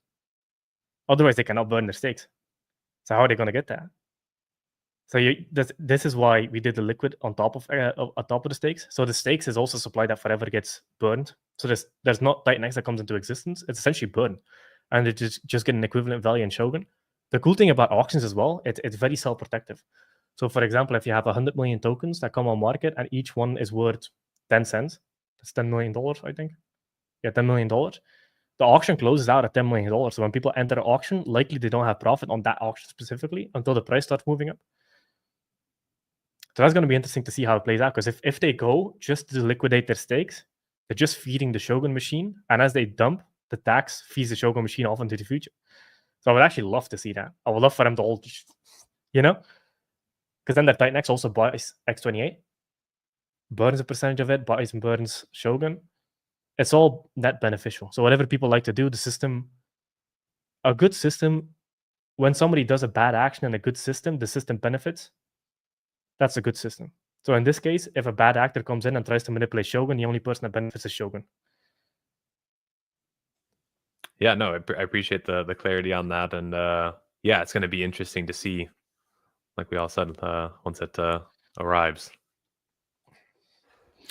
Speaker 3: Otherwise, they cannot burn their stakes. So how are they going to get that? So this is why we did the liquid on top of the stakes. So the stakes is also supply that forever gets burned. So there's not Titan-X that comes into existence. It's essentially burned, and it just get an equivalent value in Shogun. The cool thing about auctions as well, it's very self-protective. So for example, if you have 100 million tokens that come on market and each one is worth 10 cents, It's $10 million, I think. Yeah, $10 million. The auction closes out at $10 million. So when people enter the auction, likely they don't have profit on that auction specifically until the price starts moving up. So that's going to be interesting to see how it plays out. Because if they go just to liquidate their stakes, they're just feeding the Shogun machine. And as they dump, the tax feeds the Shogun machine off into the future. So I would actually love to see that. I would love for them to all, you know? Because then their Titan also buys X28, burns a percentage of it, buys and burns Shogun. It's all net beneficial. So whatever people like to do, the system, a good system, when somebody does a bad action in a good system, the system benefits. That's a good system. So in this case, if a bad actor comes in and tries to manipulate Shogun, the only person that benefits is Shogun.
Speaker 2: Yeah, no, I appreciate the clarity on that. And yeah, it's going to be interesting to see, like we all said, once it arrives.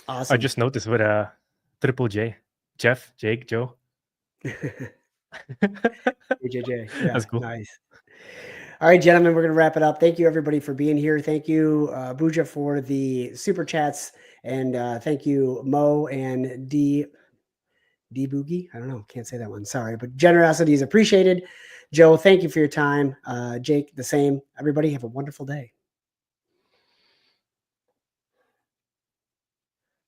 Speaker 1: Awesome.
Speaker 3: I just noticed with Triple J, Jeff, Jake, Joe.
Speaker 1: JJ. Yeah,
Speaker 3: That's cool.
Speaker 1: nice. All right, gentlemen, we're going to wrap it up. Thank you, everybody, for being here. Thank you, Buja, for the super chats. And thank you, Mo and D Boogie. I don't know. Can't say that one. Sorry. But generosity is appreciated. Joe, thank you for your time. Jake, the same. Everybody, have a wonderful day.